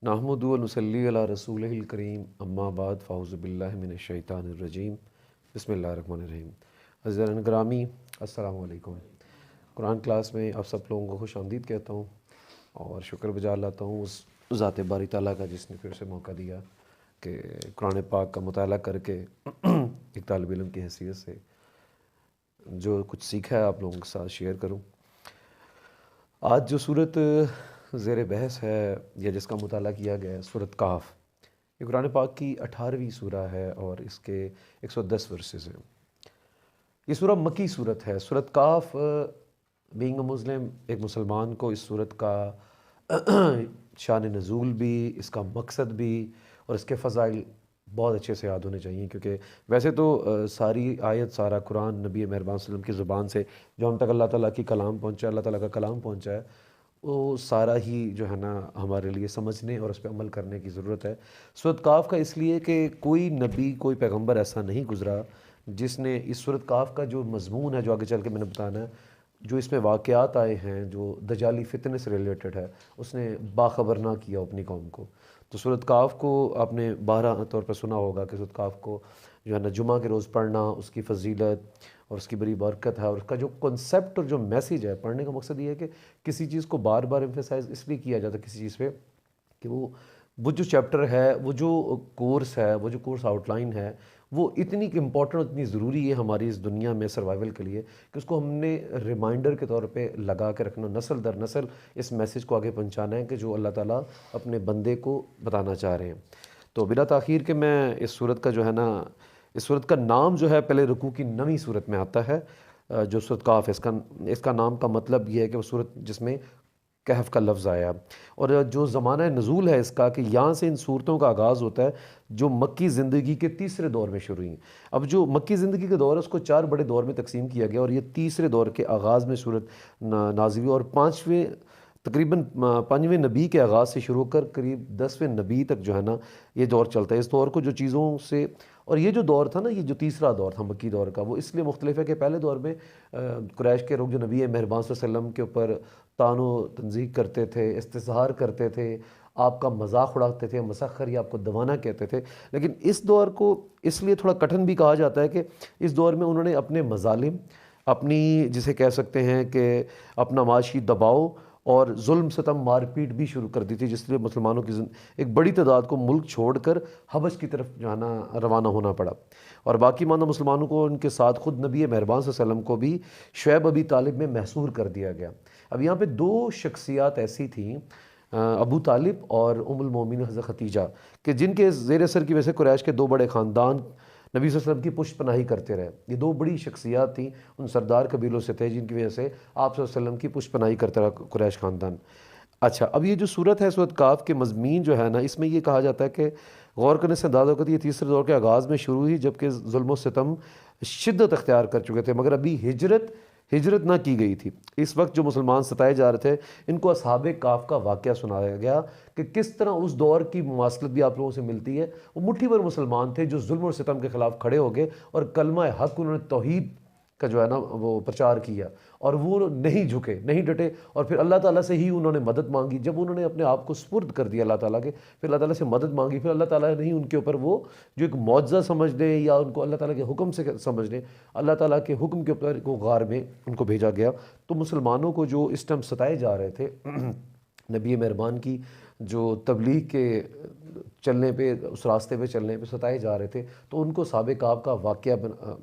نحمد و نصلی علی رسول الکریم اما بعد فاعوذ باللہ من الشیطان الرجیم بسم اللہ الرحمن الرحیم۔ عزیزان گرامی، السلام علیکم۔ قرآن کلاس میں آپ سب لوگوں کو خوش آمدید کہتا ہوں اور شکر بجا لاتا ہوں اس ذات باری تعالیٰ کا جس نے پھر سے موقع دیا کہ قرآن پاک کا مطالعہ کر کے ایک طالب علم کی حیثیت سے جو کچھ سیکھا ہے آپ لوگوں کے ساتھ شیئر کروں۔ آج جو صورت زیر بحث ہے یا جس کا مطالعہ کیا گیا ہے صورت کہف، یہ قرآن پاک کی 18ویں سورہ ہے اور اس کے 110 ورسز ہیں۔ یہ سورہ مکی صورت ہے۔ صورت کہف بینگ اے مسلم، ایک مسلمان کو اس صورت کا شان نزول بھی، اس کا مقصد بھی اور اس کے فضائل بہت اچھے سے یاد ہونے چاہیے، کیونکہ ویسے تو ساری آیت، سارا قرآن نبی مہربان صلی اللہ علیہ وسلم کی زبان سے جو ہم تک اللہ تعالیٰ کی کلام پہنچا ہے، اللہ تعالیٰ کا کلام پہنچا ہے، وہ سارا ہی جو ہے نا ہمارے لیے سمجھنے اور اس پہ عمل کرنے کی ضرورت ہے۔ سورۃ کہف کا اس لیے کہ کوئی نبی، کوئی پیغمبر ایسا نہیں گزرا جس نے اس سورۃ کہف کا جو مضمون ہے، جو آگے چل کے میں نے بتانا ہے، جو اس میں واقعات آئے ہیں، جو دجالی فتنے سے ریلیٹڈ ہے، اس نے باخبر نہ کیا اپنی قوم کو۔ تو سورۃ کہف کو آپ نے بارہ طور پر سنا ہوگا کہ سورۃ کہف کو جو ہے نا جمعہ کے روز پڑھنا، اس کی فضیلت اور اس کی بڑی برکت ہے، اور اس کا جو کنسیپٹ اور جو میسیج ہے، پڑھنے کا مقصد یہ ہے کہ کسی چیز کو بار بار ایمفیسائز اس لیے کیا جاتا ہے کسی چیز پہ کہ وہ جو چیپٹر ہے، وہ جو کورس ہے، وہ جو کورس آؤٹ لائن ہے، وہ اتنی امپورٹنٹ، اتنی ضروری ہے ہماری اس دنیا میں سروائیول کے لیے کہ اس کو ہم نے ریمائنڈر کے طور پہ لگا کے رکھنا، نسل در نسل اس میسیج کو آگے پہنچانا ہے کہ جو اللہ تعالیٰ اپنے بندے کو بتانا چاہ رہے ہیں۔ تو بلا تاخیر کہ میں اس صورت کا جو ہے نا، اس صورت کا نام جو ہے پہلے رکوع کی 9ویں صورت میں آتا ہے، جو سورۃ کہف ہے، اس کا نام کا مطلب یہ ہے کہ وہ صورت جس میں کہف کا لفظ آیا، اور جو زمانہ نزول ہے اس کا کہ یہاں سے ان صورتوں کا آغاز ہوتا ہے جو مکی زندگی کے تیسرے دور میں شروع ہوئیں۔ اب جو مکی زندگی کے دور ہے اس کو 4 بڑے دور میں تقسیم کیا گیا، اور یہ تیسرے دور کے آغاز میں صورت نازل ہوئی، اور تقریباً 5ویں نبی کے آغاز سے شروع کر قریب 10ویں نبی تک جو ہے نا یہ دور چلتا ہے۔ اس دور کو جو چیزوں سے، اور یہ جو دور تھا نا، یہ جو تیسرا دور تھا مکی دور کا، وہ اس لیے مختلف ہے کہ پہلے دور میں قریش کے لوگ جو نبی مہربان صلی اللہ علیہ وسلم کے اوپر طعن و تنظیق کرتے تھے، استظہار کرتے تھے، آپ کا مذاق اڑاتے تھے، مسخر یا آپ کو دیوانہ کہتے تھے۔ لیکن اس دور کو اس لیے تھوڑا کٹھن بھی کہا جاتا ہے کہ اس دور میں انہوں نے اپنے مظالم، اپنی جسے کہہ سکتے ہیں کہ اپنا معاشی دباؤ اور ظلم ستم مار پیٹ بھی شروع کر دی تھی، جس لیے مسلمانوں کی ایک بڑی تعداد کو ملک چھوڑ کر حبش کی طرف جو ہے نا روانہ ہونا پڑا، اور باقی ماندہ مسلمانوں کو ان کے ساتھ خود نبی مہربان صلی اللہ علیہ وسلم کو بھی شعیب ابی طالب میں محصور کر دیا گیا۔ اب یہاں پہ 2 شخصیات ایسی تھیں، ابو طالب اور ام المومنین حضرت ختیجہ، کہ جن کے زیر اثر کی وجہ سے قریش کے 2 بڑے خاندان نبی صلی اللہ علیہ وسلم کی پشت پناہی کرتے رہے۔ یہ 2 بڑی شخصیات تھیں، ان سردار قبیلوں سے تھے جن کی وجہ سے آپ صلی اللہ علیہ وسلم کی پشت پناہی کرتا رہا قریش خاندان۔ اچھا، اب یہ جو صورت ہے سورۃ کہف کے مضمین جو ہے نا، اس میں یہ کہا جاتا ہے کہ غور کرنے سے اندازہ ہوتا ہے یہ تیسرے دور کے آغاز میں شروع ہوئی، جبکہ ظلم و ستم شدت اختیار کر چکے تھے، مگر ابھی ہجرت نہ کی گئی تھی۔ اس وقت جو مسلمان ستائے جا رہے تھے، ان کو اصحاب کہف کا واقعہ سنایا گیا کہ کس طرح اس دور کی مماثلت بھی آپ لوگوں سے ملتی ہے۔ وہ مٹھی بھر مسلمان تھے جو ظلم اور ستم کے خلاف کھڑے ہو گئے اور کلمہ حق، انہوں نے توحید کا جو ہے نا وہ پرچار کیا، اور وہ نہیں جھکے، نہیں ڈٹے، اور پھر اللہ تعالیٰ سے ہی انہوں نے مدد مانگی۔ جب انہوں نے اپنے آپ کو سپرد کر دیا اللہ تعالیٰ کے، پھر اللہ تعالیٰ سے مدد مانگی، پھر اللہ تعالیٰ نے ہی ان کے اوپر وہ جو ایک معجزہ سمجھ لیں یا ان کو اللہ تعالیٰ کے حکم سے سمجھ لیں، اللہ تعالیٰ کے حکم کے اوپر کو غار میں ان کو بھیجا گیا۔ تو مسلمانوں کو جو اس ٹائم ستائے جا رہے تھے نبی مہربان کی جو تبلیغ کے چلنے پہ، اس راستے پہ چلنے پہ ستائے جا رہے تھے، تو ان کو اصحاب کہف کا واقعہ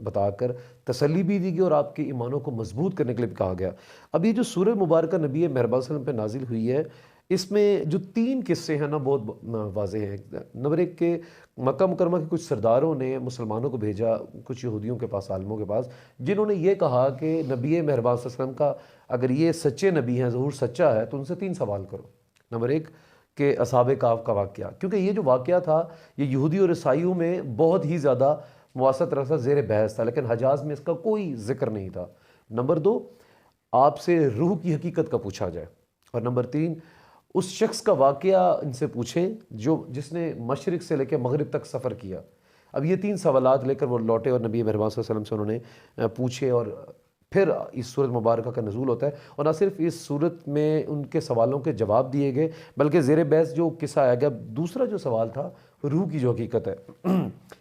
بتا کر تسلی بھی دی گئی اور آپ کے ایمانوں کو مضبوط کرنے کے لیے بھی کہا گیا۔ اب یہ جو سورہ مبارکہ نبی مہربان صلی اللہ علیہ وسلم پہ نازل ہوئی ہے، اس میں جو 3 قصے ہیں نا بہت واضح ہیں۔ نمبر 1 کہ مکہ مکرمہ کے کچھ سرداروں نے مسلمانوں کو بھیجا کچھ یہودیوں کے پاس، عالموں کے پاس، جنہوں نے یہ کہا کہ نبی مہربان صلی اللہ علیہ وسلم کا اگر یہ سچے نبی ہیں، ظہور سچا ہے، تو ان سے 3 سوال کرو۔ نمبر 1 کہ اصحاب کہف کا واقعہ، کیونکہ یہ جو واقعہ تھا یہ یہودی اور عیسائیوں میں بہت ہی زیادہ موثر رکھتا، زیر بحث تھا، لیکن حجاز میں اس کا کوئی ذکر نہیں تھا۔ نمبر 2 آپ سے روح کی حقیقت کا پوچھا جائے، اور نمبر 3 اس شخص کا واقعہ ان سے پوچھیں جس نے مشرق سے لے کے مغرب تک سفر کیا۔ اب یہ 3 سوالات لے کر وہ لوٹے اور نبی مہربان صلی اللہ علیہ وسلم سے انہوں نے پوچھے اور پھر اس صورت مبارکہ کا نزول ہوتا ہے، اور نہ صرف اس صورت میں ان کے سوالوں کے جواب دیے گئے، بلکہ زیر بحث جو قصہ آیا گیا، دوسرا جو سوال تھا روح کی جو حقیقت ہے،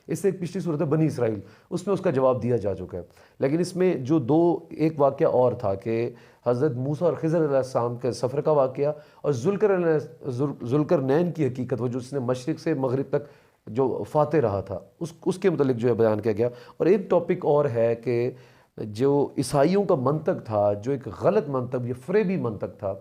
اس سے ایک پچھلی صورت ہے بنی اسرائیل، اس میں اس کا جواب دیا جا چکا ہے، لیکن اس میں جو ایک واقعہ اور تھا کہ حضرت موسیٰ اور خضر علیہ السلام کے سفر کا واقعہ، اور ذوالقرنین کی حقیقت، وہ جو اس نے مشرق سے مغرب تک جو فاتح رہا تھا، اس کے متعلق جو ہے بیان کیا گیا۔ اور ایک ٹاپک اور ہے کہ جو عیسائیوں کا منطق تھا، جو ایک غلط منطق، یہ فریبی منطق تھا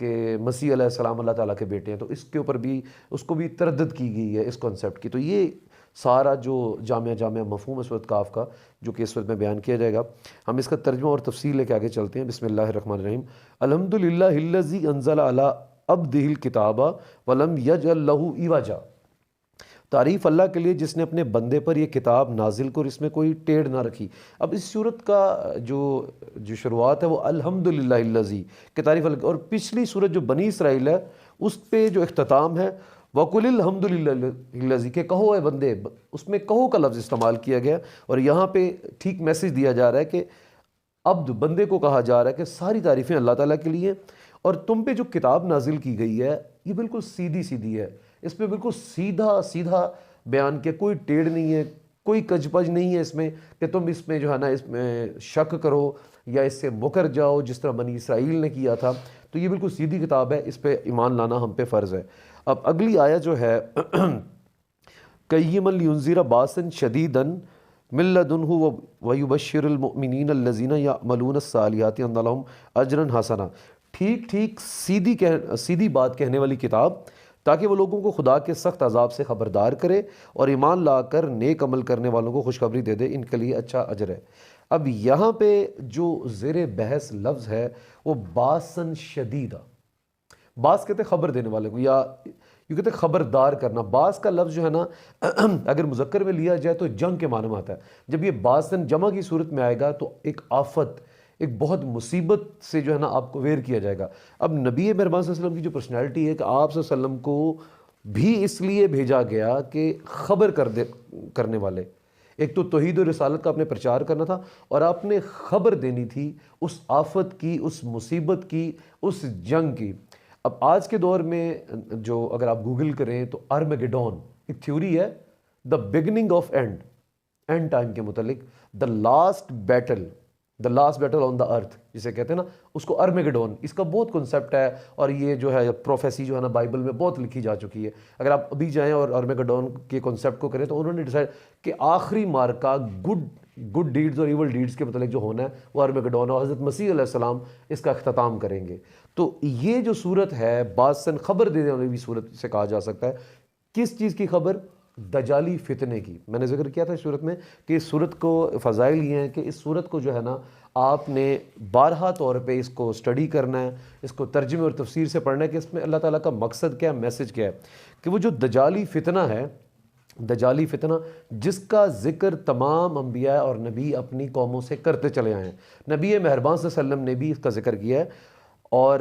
کہ مسیح علیہ السلام اللہ تعالیٰ کے بیٹے ہیں، تو اس کے اوپر بھی اس کو بھی تردد کی گئی ہے اس کانسیپٹ کی۔ تو یہ سارا جو جامع مفہوم ہے سورۃ کاف کا، جو کہ اس وقت میں بیان کیا جائے گا، ہم اس کا ترجمہ اور تفصیل لے کے آگے چلتے ہیں۔ بسم اللہ الرحمن الرحیم۔ الحمدللہ الذی انزل علی عبدہ الکتاب ولم یجعل لہ عوجا۔ تعریف اللہ کے لیے جس نے اپنے بندے پر یہ کتاب نازل کو اور اس میں کوئی ٹیڑھ نہ رکھی۔ اب اس صورت کا جو شروعات ہے وہ الحمدللہ الذی کہ تعریف اللہ، اور پچھلی صورت جو بنی اسرائیل ہے اس پہ جو اختتام ہے وَقُلِ الْحَمْدُ لِلَّذِي کہ کہو اے بندے، اس میں کہو کا لفظ استعمال کیا گیا، اور یہاں پہ ٹھیک میسج دیا جا رہا ہے کہ عبد بندے کو کہا جا رہا ہے کہ ساری تعریفیں اللہ تعالیٰ کے لیے، اور تم پہ جو کتاب نازل کی گئی ہے یہ بالکل سیدھی سیدھی ہے، اس پہ بالکل سیدھا بیان کیا، کوئی ٹیڑھ نہیں ہے، کوئی کج پج نہیں ہے اس میں کہ تم اس میں جو ہے نا اس میں شک کرو یا اس سے مکر جاؤ جس طرح بنی اسرائیل نے کیا تھا۔ تو یہ بالکل سیدھی کتاب ہے، اس پہ ایمان لانا ہم پہ فرض ہے۔ اب اگلی آیت جو ہے قیما لینذر باسا شدیدا من لدنہ ویبشر المؤمنین الذین یعملون الصالحات ان لہم اجرا حسنا۔ ٹھیک سیدھی بات کہنے والی کتاب، تاکہ وہ لوگوں کو خدا کے سخت عذاب سے خبردار کرے اور ایمان لا کر نیک عمل کرنے والوں کو خوشخبری دے دے، ان کے لیے اچھا اجر ہے۔ اب یہاں پہ جو زیر بحث لفظ ہے وہ باسن شدیدہ، باس کہتے خبر دینے والے کو، یا یہ کہتے خبردار کرنا۔ باس کا لفظ جو ہے نا اگر مذکر میں لیا جائے تو جنگ کے معنی میں آتا ہے، جب یہ باسن جمع کی صورت میں آئے گا تو ایک آفت، ایک بہت مصیبت سے جو ہے نا آپ کو ویر کیا جائے گا۔ اب نبی مہربان صلی اللہ علیہ وسلم کی جو پرسنالٹی ہے کہ آپ صلی اللہ علیہ وسلم کو بھی اس لیے بھیجا گیا کہ خبر کرنے والے، ایک تو توحید و رسالت کا آپ نے پرچار کرنا تھا، اور آپ نے خبر دینی تھی اس آفت کی، اس مصیبت کی، اس جنگ کی۔ اب آج کے دور میں جو اگر آپ گوگل کریں تو ارمیگیڈون ایک تھیوری ہے، the beginning of and time کے متعلق، دا لاسٹ بیٹل آن دا ارتھ جسے کہتے ہیں نا، اس کو ارمیگیڈون، اس کا بہت کنسیپٹ ہے، اور یہ جو ہے پروفیسی جو ہے نا بائبل میں بہت لکھی جا چکی ہے۔ اگر آپ ابھی جائیں اور ارمیگیڈون کے کنسیپٹ کو کریں تو انہوں نے ڈیسائیڈ کہ آخری مارکا گڈ ڈیڈز اور ایول ڈیڈز کے متعلق جو ہونا ہے وہ ارمیگیڈون، اور حضرت مسیح علیہ السلام اس کا اختتام کریں گے۔ تو یہ جو صورت ہے باسن خبر دینے والی بھی صورت سے کہا جا سکتا ہے۔ کس چیز کی خبر؟ دجالی فتنے کی۔ میں نے ذکر کیا تھا اس صورت میں کہ اس صورت کو فضائل یہ ہیں کہ اس صورت کو جو ہے نا آپ نے بارہا طور پہ اس کو اسٹڈی کرنا ہے، اس کو ترجمے اور تفسیر سے پڑھنا ہے کہ اس میں اللہ تعالیٰ کا مقصد کیا ہے، میسج کیا ہے، کہ وہ جو دجالی فتنہ ہے، دجالی فتنہ جس کا ذکر تمام انبیاء اور نبی اپنی قوموں سے کرتے چلے آئے ہیں۔ نبی مہربان صلی اللہ علیہ وسلم نے بھی اس کا ذکر کیا ہے، اور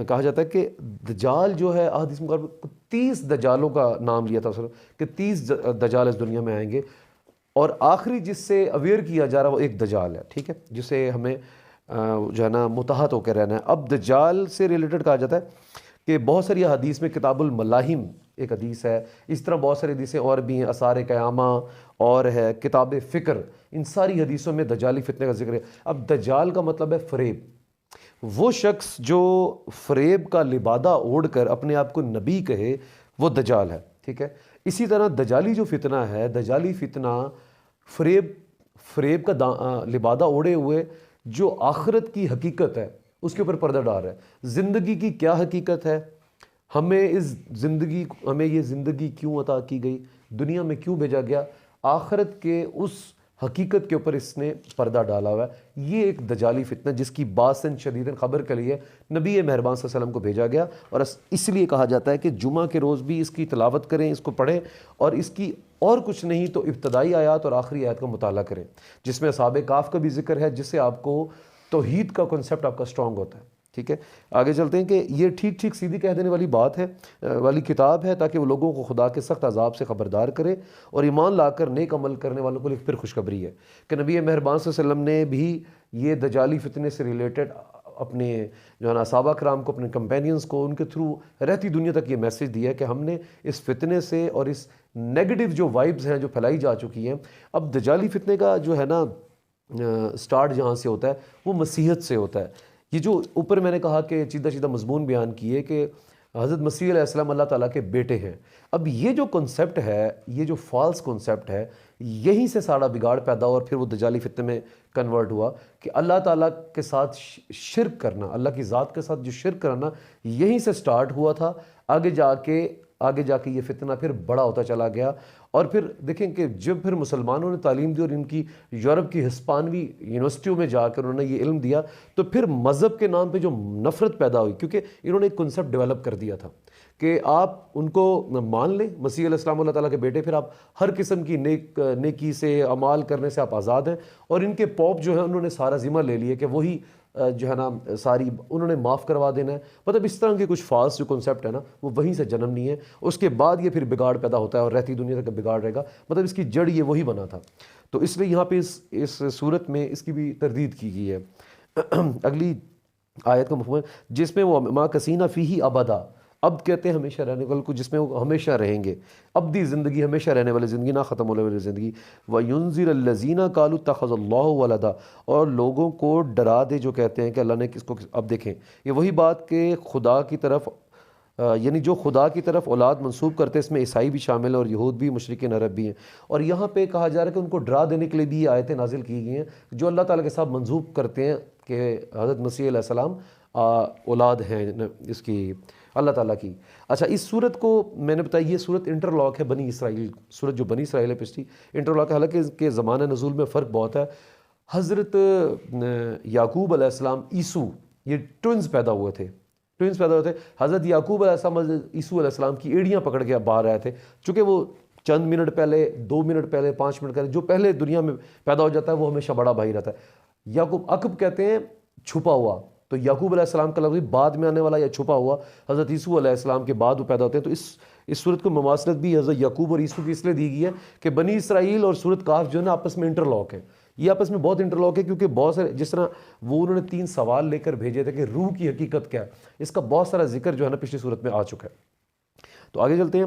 کہا جاتا ہے کہ دجال جو ہے احادیث مقابل 30 دجالوں کا نام لیا تھا کہ 30 دجال اس دنیا میں آئیں گے، اور آخری جس سے اویئر کیا جا رہا وہ ایک دجال ہے، ٹھیک ہے، جسے ہمیں جو ہے نا متحد ہو کے رہنا ہے۔ اب دجال سے ریلیٹڈ کہا جاتا ہے کہ بہت ساری حدیث میں کتاب الملاحم ایک حدیث ہے، اس طرح بہت ساری حدیثیں اور بھی ہیں، آثار قیامہ اور ہے کتاب فکر، ان ساری حدیثوں میں دجالی فتنے کا ذکر ہے۔ اب دجال کا مطلب ہے فریب، وہ شخص جو فریب کا لبادہ اوڑھ کر اپنے آپ کو نبی کہے وہ دجال ہے، ٹھیک ہے۔ اسی طرح دجالی جو فتنہ ہے، دجالی فتنہ فریب کا لبادہ اوڑھے ہوئے جو آخرت کی حقیقت ہے اس کے اوپر پردہ ڈال رہا ہے۔ زندگی کی کیا حقیقت ہے، ہمیں یہ زندگی کیوں عطا کی گئی، دنیا میں کیوں بھیجا گیا، آخرت کے اس حقیقت کے اوپر اس نے پردہ ڈالا ہوا ہے۔ یہ ایک دجالی فتنہ جس کی باسن شدیدن خبر کے لیے نبی مہربان صلی اللہ علیہ وسلم کو بھیجا گیا، اور اس لیے کہا جاتا ہے کہ جمعہ کے روز بھی اس کی تلاوت کریں، اس کو پڑھیں، اور اس کی اور کچھ نہیں تو ابتدائی آیات اور آخری آیات کا مطالعہ کریں، جس میں اصحاب کہف کا بھی ذکر ہے، جس سے آپ کو توحید کا کنسیپٹ آپ کا سٹرونگ ہوتا ہے، ٹھیک ہے، آگے چلتے ہیں کہ یہ ٹھیک ٹھیک سیدھی کہہ دینے والی بات ہے، والی کتاب ہے، تاکہ وہ لوگوں کو خدا کے سخت عذاب سے خبردار کرے، اور ایمان لا کر نیک عمل کرنے والوں کو پھر خوشخبری ہے کہ نبی مہربان صلی اللہ علیہ وسلم نے بھی یہ دجالی فتنے سے ریلیٹڈ اپنے جو ہے نا صحابہ کرام کو، اپنے کمپینینز کو، ان کے تھرو رہتی دنیا تک یہ میسیج دیا ہے کہ ہم نے اس فتنے سے اور اس نیگیٹو جو وائبز ہیں جو پھیلائی جا چکی ہیں، اب دجالی فتنے کا جو ہے نا سٹارٹ جہاں سے ہوتا ہے وہ مسیحیت سے ہوتا ہے۔ یہ جو اوپر میں نے کہا کہ چیدہ چیدہ مضمون بیان کیے کہ حضرت مسیح علیہ السلام اللہ تعالیٰ کے بیٹے ہیں، اب یہ جو کنسیپٹ ہے، یہ جو فالس کنسیپٹ ہے، یہیں سے سارا بگاڑ پیدا ہوا، اور پھر وہ دجالی فتنے میں کنورٹ ہوا کہ اللہ تعالیٰ کے ساتھ شرک کرنا، اللہ کی ذات کے ساتھ جو شرک کرنا، یہیں سے سٹارٹ ہوا تھا۔ آگے جا کے یہ فتنہ پھر بڑا ہوتا چلا گیا، اور پھر دیکھیں کہ جب پھر مسلمانوں نے تعلیم دی اور ان کی یورپ کی ہسپانوی یونیورسٹیوں میں جا کر انہوں نے یہ علم دیا، تو پھر مذہب کے نام پہ جو نفرت پیدا ہوئی، کیونکہ انہوں نے ایک کنسیپٹ ڈیولپ کر دیا تھا کہ آپ ان کو مان لیں مسیح علیہ السلام اللہ تعالیٰ کے بیٹے، پھر آپ ہر قسم کی نیکی سے، اعمال کرنے سے آپ آزاد ہیں، اور ان کے پوپ جو ہیں انہوں نے سارا ذمہ لے لیا کہ وہی جو ہے نا ساری انہوں نے معاف کروا دینا ہے۔ مطلب اس طرح کے کچھ فالس جو کنسیپٹ ہے نا وہ وہیں سے جنم نہیں ہے، اس کے بعد یہ پھر بگاڑ پیدا ہوتا ہے اور رہتی دنیا تک بگاڑ رہے گا، مطلب اس کی جڑ یہ وہی بنا تھا۔ تو اس لیے یہاں پہ اس صورت میں اس کی بھی تردید کی گئی ہے۔ اگلی آیت کا مفہوم ہے جس میں وہ ما کسینہ فیہ ابدا، اب کہتے ہیں ہمیشہ رہنے والے کو، جس میں وہ ہمیشہ رہیں گے، ابدی زندگی، ہمیشہ رہنے والی زندگی، نہ ختم ہونے والی زندگی۔ وَيُنذِرَ الَّذِينَ قَالُوا اتَّخَذَ اللَّهُ وَلَدًا، اور لوگوں کو ڈرا دے جو کہتے ہیں کہ اللہ نے کس کو، اب دیکھیں یہ وہی بات کہ خدا کی طرف یعنی جو خدا کی طرف اولاد منسوب کرتے ہیں، اس میں عیسائی بھی شامل ہیں اور یہود بھی، مشرکین عرب بھی ہیں، اور یہاں پہ کہا جا رہا ہے کہ ان کو ڈرا دینے کے لیے بھی یہ آیتیں نازل کی گئی ہیں جو اللہ تعالیٰ کے ساتھ منسوب کرتے ہیں کہ حضرت مسیح علیہ السلام اولاد ہیں اس کی، اللہ تعالیٰ کی۔ اچھا، اس صورت کو میں نے بتایا یہ صورت انٹرلاک ہے بنی اسرائیل، صورت جو بنی اسرائیل ہے پچھلی انٹرلاک ہے، حالانکہ اس کے زمانہ نزول میں فرق بہت ہے۔ حضرت یعقوب علیہ السلام، عیسو، یہ ٹوئنز پیدا ہوئے تھے، حضرت یعقوب علیہ السلام حضرت عیسو علیہ السلام کی ایڑیاں پکڑ کے باہر آئے تھے، چونکہ وہ چند منٹ پہلے، 2 منٹ پہلے، 5 منٹ پہلے جو پہلے دنیا میں پیدا ہو جاتا ہے وہ ہمیشہ بڑا بھائی رہتا ہے۔ یعقوب، عقب کہتے ہیں چھپا ہوا، تو یعقوب علیہ السلام کا لفظ بعد میں آنے والا یا چھپا ہوا، حضرت عیسو علیہ السلام کے بعد وہ پیدا ہوتے ہیں۔ تو اس صورت کو مماثلت بھی حضرت یعقوب اور عیسو کی اس لیے دی گئی ہے کہ بنی اسرائیل اور صورت کاف جو ہے نا آپس میں انٹرلاک ہے، یہ آپس میں بہت انٹرلاک ہے، کیونکہ بہت سارے، جس طرح وہ انہوں نے 3 سوال لے کر بھیجے تھے کہ روح کی حقیقت کیا ہے، اس کا بہت سارا ذکر جو ہے نا پچھلی صورت میں آ چکا ہے۔ تو آگے چلتے ہیں۔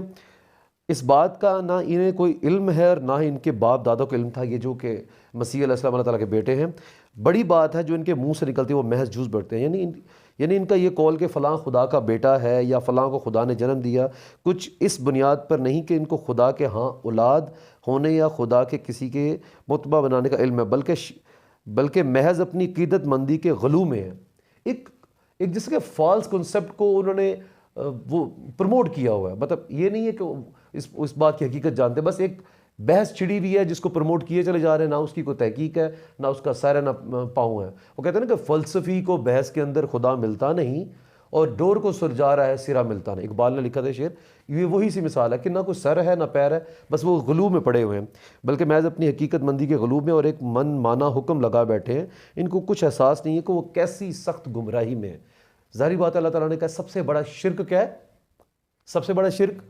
اس بات کا نہ انہیں کوئی علم ہے اور نہ ہی ان کے باپ دادا کو علم تھا، یہ جو کہ مسیح علیہ السلام اللہ تعالیٰ کے بیٹے ہیں، بڑی بات ہے جو ان کے منہ سے نکلتی ہے وہ محض جھوٹ بڑھتے ہیں، یعنی ان کا یہ قول کہ فلاں خدا کا بیٹا ہے یا فلاں کو خدا نے جنم دیا، کچھ اس بنیاد پر نہیں کہ ان کو خدا کے ہاں اولاد ہونے یا خدا کے کسی کے متبع بنانے کا علم ہے، بلکہ محض اپنی عقیدت مندی کے غلو میں ہے۔ ایک جس کے فالس کنسیپٹ کو انہوں نے وہ پروموٹ کیا ہوا ہے، مطلب یہ نہیں ہے کہ اس بات کی حقیقت جانتے، بس ایک بحث چھڑی ہوئی ہے جس کو پروموٹ کیے چلے جا رہے ہیں، نہ اس کی کوئی تحقیق ہے، نہ اس کا سر ہے، نہ پاؤں ہے۔ وہ کہتے ہیں نا کہ فلسفی کو بحث کے اندر خدا ملتا نہیں اور ڈور کو سرجا رہا ہے سرا ملتا نہیں، اقبال نے لکھا تھا شعر، یہ وہی سی مثال ہے کہ نہ کوئی سر ہے نہ پیر ہے، بس وہ غلو میں پڑے ہوئے ہیں، بلکہ محض اپنی حقیقت مندی کے غلو میں اور ایک من مانا حکم لگا بیٹھے ہیں، ان کو کچھ احساس نہیں ہے کہ وہ کیسی سخت گمراہی میں ہے۔ ظاہری بات ہے اللہ تعالیٰ نے کہا سب سے بڑا شرک کیا ہے؟ سب سے بڑا شرک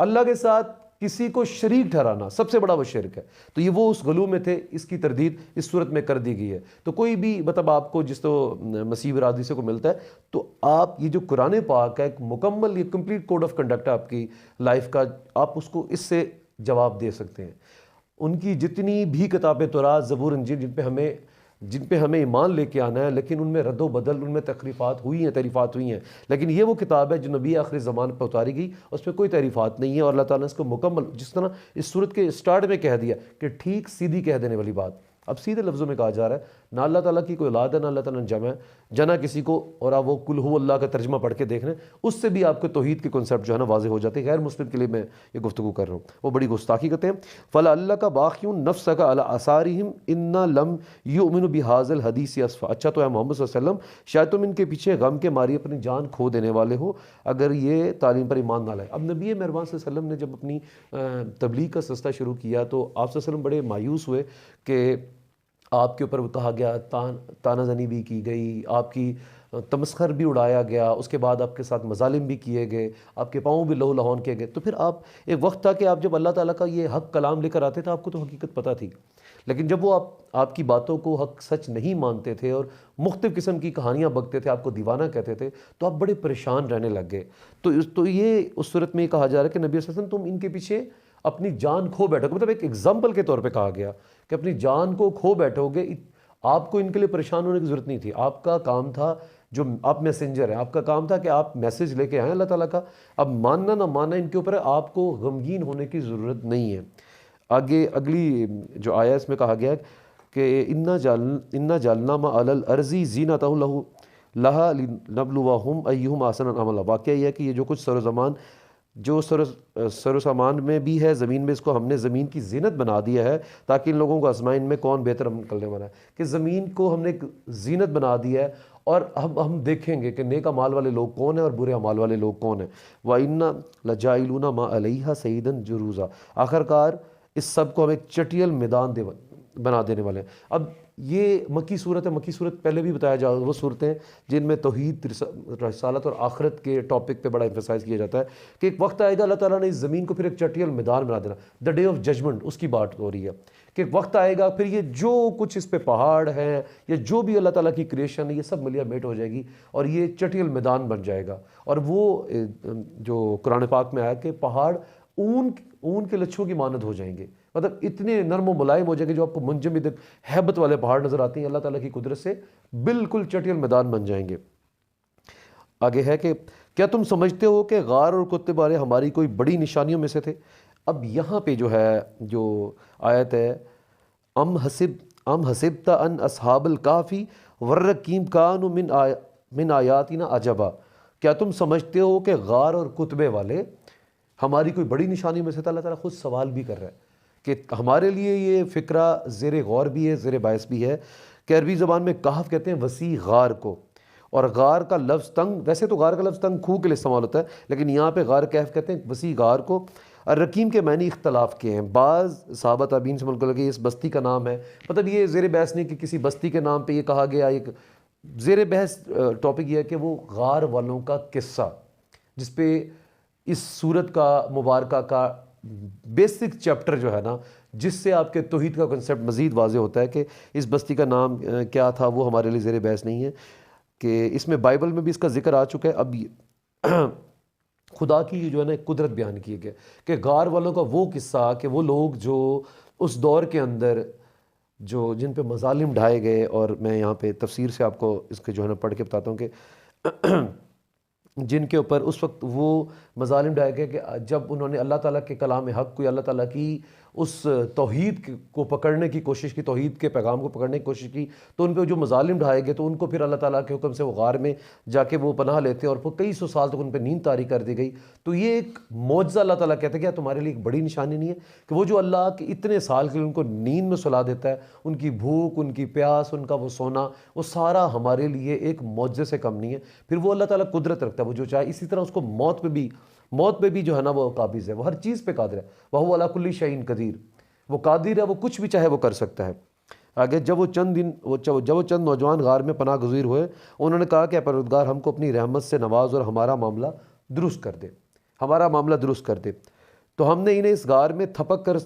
اللہ کے ساتھ کسی کو شریک ٹھہرانا، سب سے بڑا وہ شرک ہے۔ تو یہ وہ اس غلو میں تھے، اس کی تردید اس صورت میں کر دی گئی ہے۔ تو کوئی بھی مطلب آپ کو جس تو مسیح برادری سے کو ملتا ہے، تو آپ یہ جو قرآن پاک ہے ایک مکمل، یہ کمپلیٹ کوڈ آف کنڈکٹ ہے آپ کی لائف کا، آپ اس کو اس سے جواب دے سکتے ہیں۔ ان کی جتنی بھی کتابیں تورات، زبور، انجیل جن پہ ہمیں ایمان لے کے آنا ہے، لیکن ان میں رد و بدل، ان میں تحریفات ہوئی ہیں، لیکن یہ وہ کتاب ہے جو نبی آخری زمان پر اتاری گئی، اس میں کوئی تحریفات نہیں ہے، اور اللہ تعالیٰ نے اس کو مکمل، جس طرح اس صورت کے سٹارٹ میں کہہ دیا کہ ٹھیک سیدھی کہہ دینے والی بات، اب سیدھے لفظوں میں کہا جا رہا ہے، نہ اللہ تعالیٰ کی کوئی اولاد ہے، نہ اللہ تعالیٰ نے جنا کسی کو، اور آپ وہ کل ہو اللہ کا ترجمہ پڑھ کے دیکھ رہے ہیں، اس سے بھی آپ کے توحید کے کنسیپٹ جو ہے نا واضح ہو جاتے ہیں۔ غیر مسلم کے لیے میں یہ گفتگو کر رہا ہوں، وہ بڑی گستاخی کرتے ہیں۔ فلا اللہ کا باقیون نفس کا علی آثارہم انا لم یؤمنوا بہذا الحدیث اسفا، اچھا تو ہے محمد صلی اللہ علیہ وسلم شاید تم ان کے پیچھے غم کے ماری اپنی جان کھو دینے والے ہو اگر یہ تعلیم پر ایمان نہ لائے۔ اب نبی مہربان صلی اللہ علیہ وسلم نے جب اپنی تبلیغ کا سلسلہ شروع کیا تو آپ صلی اللہ علیہ وسلم بڑے مایوس ہوئے کہ آپ کے اوپر کہا گیا، تانہ زنی بھی کی گئی، آپ کی تمسخر بھی اڑایا گیا، اس کے بعد آپ کے ساتھ مظالم بھی کیے گئے، آپ کے پاؤں بھی لہو لہون کیے گئے، تو پھر آپ ایک وقت تھا کہ آپ جب اللہ تعالیٰ کا یہ حق کلام لے کر آتے تھے آپ کو تو حقیقت پتہ تھی، لیکن جب وہ آپ کی باتوں کو حق سچ نہیں مانتے تھے اور مختلف قسم کی کہانیاں بکتے تھے، آپ کو دیوانہ کہتے تھے، تو آپ بڑے پریشان رہنے لگ گئے۔ تو یہ اس صورت میں یہ کہا جا رہا ہے کہ نبی صلی اللہ علیہ وسلم تم ان کے پیچھے اپنی جان کھو بیٹھو گے، مطلب ایک ایگزامپل کے طور پہ کہا گیا کہ اپنی جان کو کھو بیٹھو گے، آپ کو ان کے لیے پریشان ہونے کی ضرورت نہیں تھی، آپ کا کام تھا، جو آپ میسنجر ہیں، آپ کا کام تھا کہ آپ میسج لے کے آئیں اللہ تعالیٰ کا، اب ماننا نہ ماننا ان کے اوپر ہے، آپ کو غمگین ہونے کی ضرورت نہیں ہے۔ آگے اگلی جو آیا اس میں کہا گیا کہ انا جعلنا ما علی الارض زینۃ لہا لنبلوہم ایہم احسن عملا۔ واقعہ یہ ہے کہ یہ جو کچھ سر و زمان جو سر و سامان میں بھی ہے زمین میں، اس کو ہم نے زمین کی زینت بنا دیا ہے تاکہ ان لوگوں کو آزمائیں ان میں کون بہتر عمل کرنے والا ہے، کہ زمین کو ہم نے ایک زینت بنا دی ہے اور ہم دیکھیں گے کہ نیک اعمال والے لوگ کون ہیں اور برے اعمال والے لوگ کون ہیں۔ وَإِنَّا لَجَاعِلُونَ مَا عَلَيْهَا سَعِيدًا جُرُوزًا۔ آخر کار اس سب کو ہم ایک چٹیل میدان بنا دینے والے ہیں۔ اب یہ مکی صورت ہے، مکی صورت پہلے بھی بتایا جا وہ صورتیں جن میں توحید، رسالت اور آخرت کے ٹاپک پہ بڑا ایمفسائز کیا جاتا ہے کہ ایک وقت آئے گا اللہ تعالیٰ نے اس زمین کو پھر ایک چٹیل میدان بنا دینا، دا ڈے آف ججمنٹ، اس کی بات ہو رہی ہے کہ ایک وقت آئے گا پھر یہ جو کچھ اس پہ پہاڑ ہیں یا جو بھی اللہ تعالیٰ کی کریشن ہے یہ سب ملیا میٹ ہو جائے گی اور یہ چٹیل میدان بن جائے گا۔ اور وہ جو قرآن پاک میں آیا کہ پہاڑ اون کے لچھوں کی مانند ہو جائیں گے، مطلب اتنے نرم و ملائم ہو جائیں گے، جو آپ کو منجمد ہیبت والے پہاڑ نظر آتے ہیں، اللہ تعالیٰ کی قدرت سے بالکل چٹیل میدان بن جائیں گے۔ آگے ہے کہ کیا تم سمجھتے ہو کہ غار اور کتے بارے ہماری کوئی بڑی نشانیوں میں سے تھے؟ اب یہاں پہ جو ہے جو آیت ہے ام حسبت ان اصحاب الکافی والرقیم کانوا من آیاتنا عجبا، کیا تم سمجھتے ہو کہ غار اور کتبے والے ہماری کوئی بڑی نشانی میں سے تھا؟ اللہ تعالیٰ خود سوال بھی کر رہا ہے کہ ہمارے لیے یہ فکرہ زیر غور بھی ہے، زیر باعث بھی ہے کہ عربی زبان میں کہف کہتے ہیں وسیع غار کو، اور غار کا لفظ تنگ، ویسے تو غار کا لفظ تنگ کھو کے لیے استعمال ہوتا ہے لیکن یہاں پہ غار کہف کہتے ہیں وسیع غار کو۔ الرقیم کے معنی اختلاف کے ہیں، بعض صحابہ تابعین سے ملک لگے اس بستی کا نام ہے، مطلب یہ زیر بحث نہیں کہ کسی بستی کے نام پہ یہ کہا گیا، ایک زیر بحث ٹاپک یہ ہے کہ وہ غار والوں کا قصہ جس پہ اس سورت کا مبارکہ کا بیسک چیپٹر جو ہے نا، جس سے آپ کے توحید کا کنسیپٹ مزید واضح ہوتا ہے کہ اس بستی کا نام کیا تھا، وہ ہمارے لیے زیر بحث نہیں ہے، کہ اس میں بائبل میں بھی اس کا ذکر آ چکا ہے۔ اب خدا کی جو ہے نا ایک قدرت بیان کی گئی کہ غار والوں کا وہ قصہ کہ وہ لوگ جو اس دور کے اندر جو جن پہ مظالم ڈھائے گئے، اور میں یہاں پہ تفسیر سے آپ کو اس کے جو ہے نا پڑھ کے بتاتا ہوں کہ جن کے اوپر اس وقت وہ مظالم ڈھائے گئے کہ جب انہوں نے اللہ تعالیٰ کے کلام حق کو، اللہ تعالیٰ کی اس توحید کو پکڑنے کی کوشش کی، توحید کے پیغام کو پکڑنے کی کوشش کی، تو ان پہ جو مظالم ڈھائے گئے تو ان کو پھر اللہ تعالیٰ کے حکم سے وہ غار میں جا کے وہ پناہ لیتے اور پھر کئی سو سال تک ان پہ نیند طاری کر دی گئی۔ تو یہ ایک معجزہ اللہ تعالیٰ کہتے ہیں کہ تمہارے لیے ایک بڑی نشانی نہیں ہے کہ وہ جو اللہ کے اتنے سال کے لیے ان کو نیند میں سلا دیتا ہے، ان کی بھوک، ان کی پیاس، ان کا وہ سونا، وہ سارا ہمارے لیے ایک معجزے سے کم نہیں ہے۔ پھر وہ اللہ تعالیٰ قدرت رکھتا ہے، وہ جو چاہے، اسی طرح اس کو موت پہ بھی جو ہے نا وہ قابض ہے، وہ ہر چیز پہ قادر ہے، وَهُوَ عَلَىٰ كُلِّ شَيْءٍ قَدِيرٌ، وہ قادر ہے، وہ کچھ بھی چاہے وہ کر سکتا ہے۔ آگے جب وہ چند نوجوان غار میں پناہ گزیر ہوئے، انہوں نے کہا کہ اے پروردگار ہم کو اپنی رحمت سے نواز اور ہمارا معاملہ درست کر دے، ہمارا معاملہ درست کر دے۔ تو ہم نے انہیں اس غار میں تھپک کر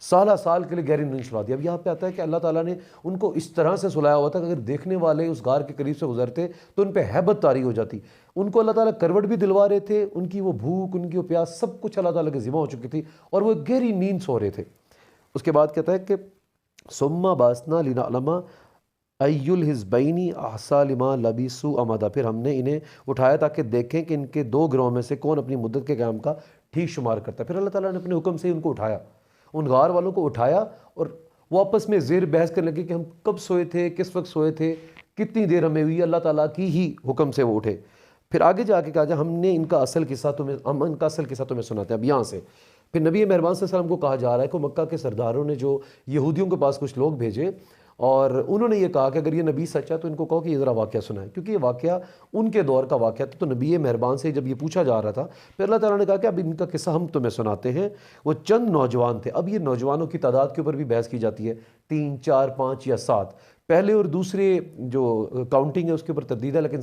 سالہ سال کے لیے گہری نیند سلا دی۔ اب یہاں پہ آتا ہے کہ اللہ تعالیٰ نے ان کو اس طرح سے سلایا ہوا تھا کہ اگر دیکھنے والے اس غار کے قریب سے گزرتے تو ان پہ ہیبت طاری ہو جاتی۔ ان کو اللہ تعالیٰ کروٹ بھی دلوا رہے تھے، ان کی وہ بھوک، ان کی وہ پیاس، سب کچھ اللہ تعالیٰ کے ذمہ ہو چکی تھی اور وہ گہری نیند سو رہے تھے۔ اس کے بعد کہتا ہے کہ ثم بعثنا لنعلم ای الحزبین احصیٰ لما لبثوا امدا، پھر ہم نے انہیں اٹھایا تاکہ دیکھیں کہ ان کے دو گروہوں میں سے کون اپنی مدت کے قیام کا ٹھیک شمار کرتا ہے۔ پھر اللہ تعالیٰ نے اپنے حکم سے ان کو اٹھایا، ان غار والوں کو اٹھایا، اور وہ آپس میں زیر بحث کرنے لگے کہ ہم کب سوئے تھے، کس وقت سوئے تھے، کتنی دیر ہمیں ہوئی، اللہ تعالیٰ کی ہی حکم سے وہ اٹھے۔ پھر آگے جا کے کہا جائے ہم ان کا اصل قصہ تمہیں سناتے ہیں۔ اب یہاں سے پھر نبی مہربان صلی اللہ علیہ وسلم کو کہا جا رہا ہے کہ مکہ کے سرداروں نے جو یہودیوں کے پاس کچھ لوگ بھیجے اور انہوں نے یہ کہا کہ اگر یہ نبی سچا تو ان کو کہو کہ یہ ذرا واقعہ سنائیں، کیونکہ یہ واقعہ ان کے دور کا واقعہ تھا۔ تو نبی مہربان سے جب یہ پوچھا جا رہا تھا پھر اللہ تعالیٰ نے کہا کہ اب ان کا قصہ ہم تمہیں سناتے ہیں۔ وہ چند نوجوان تھے، اب یہ نوجوانوں کی تعداد کے اوپر بھی بحث کی جاتی ہے، 3، 4، 5 یا 7۔ پہلے اور دوسرے جو کاؤنٹنگ ہے اس کے اوپر تردید ہے، لیکن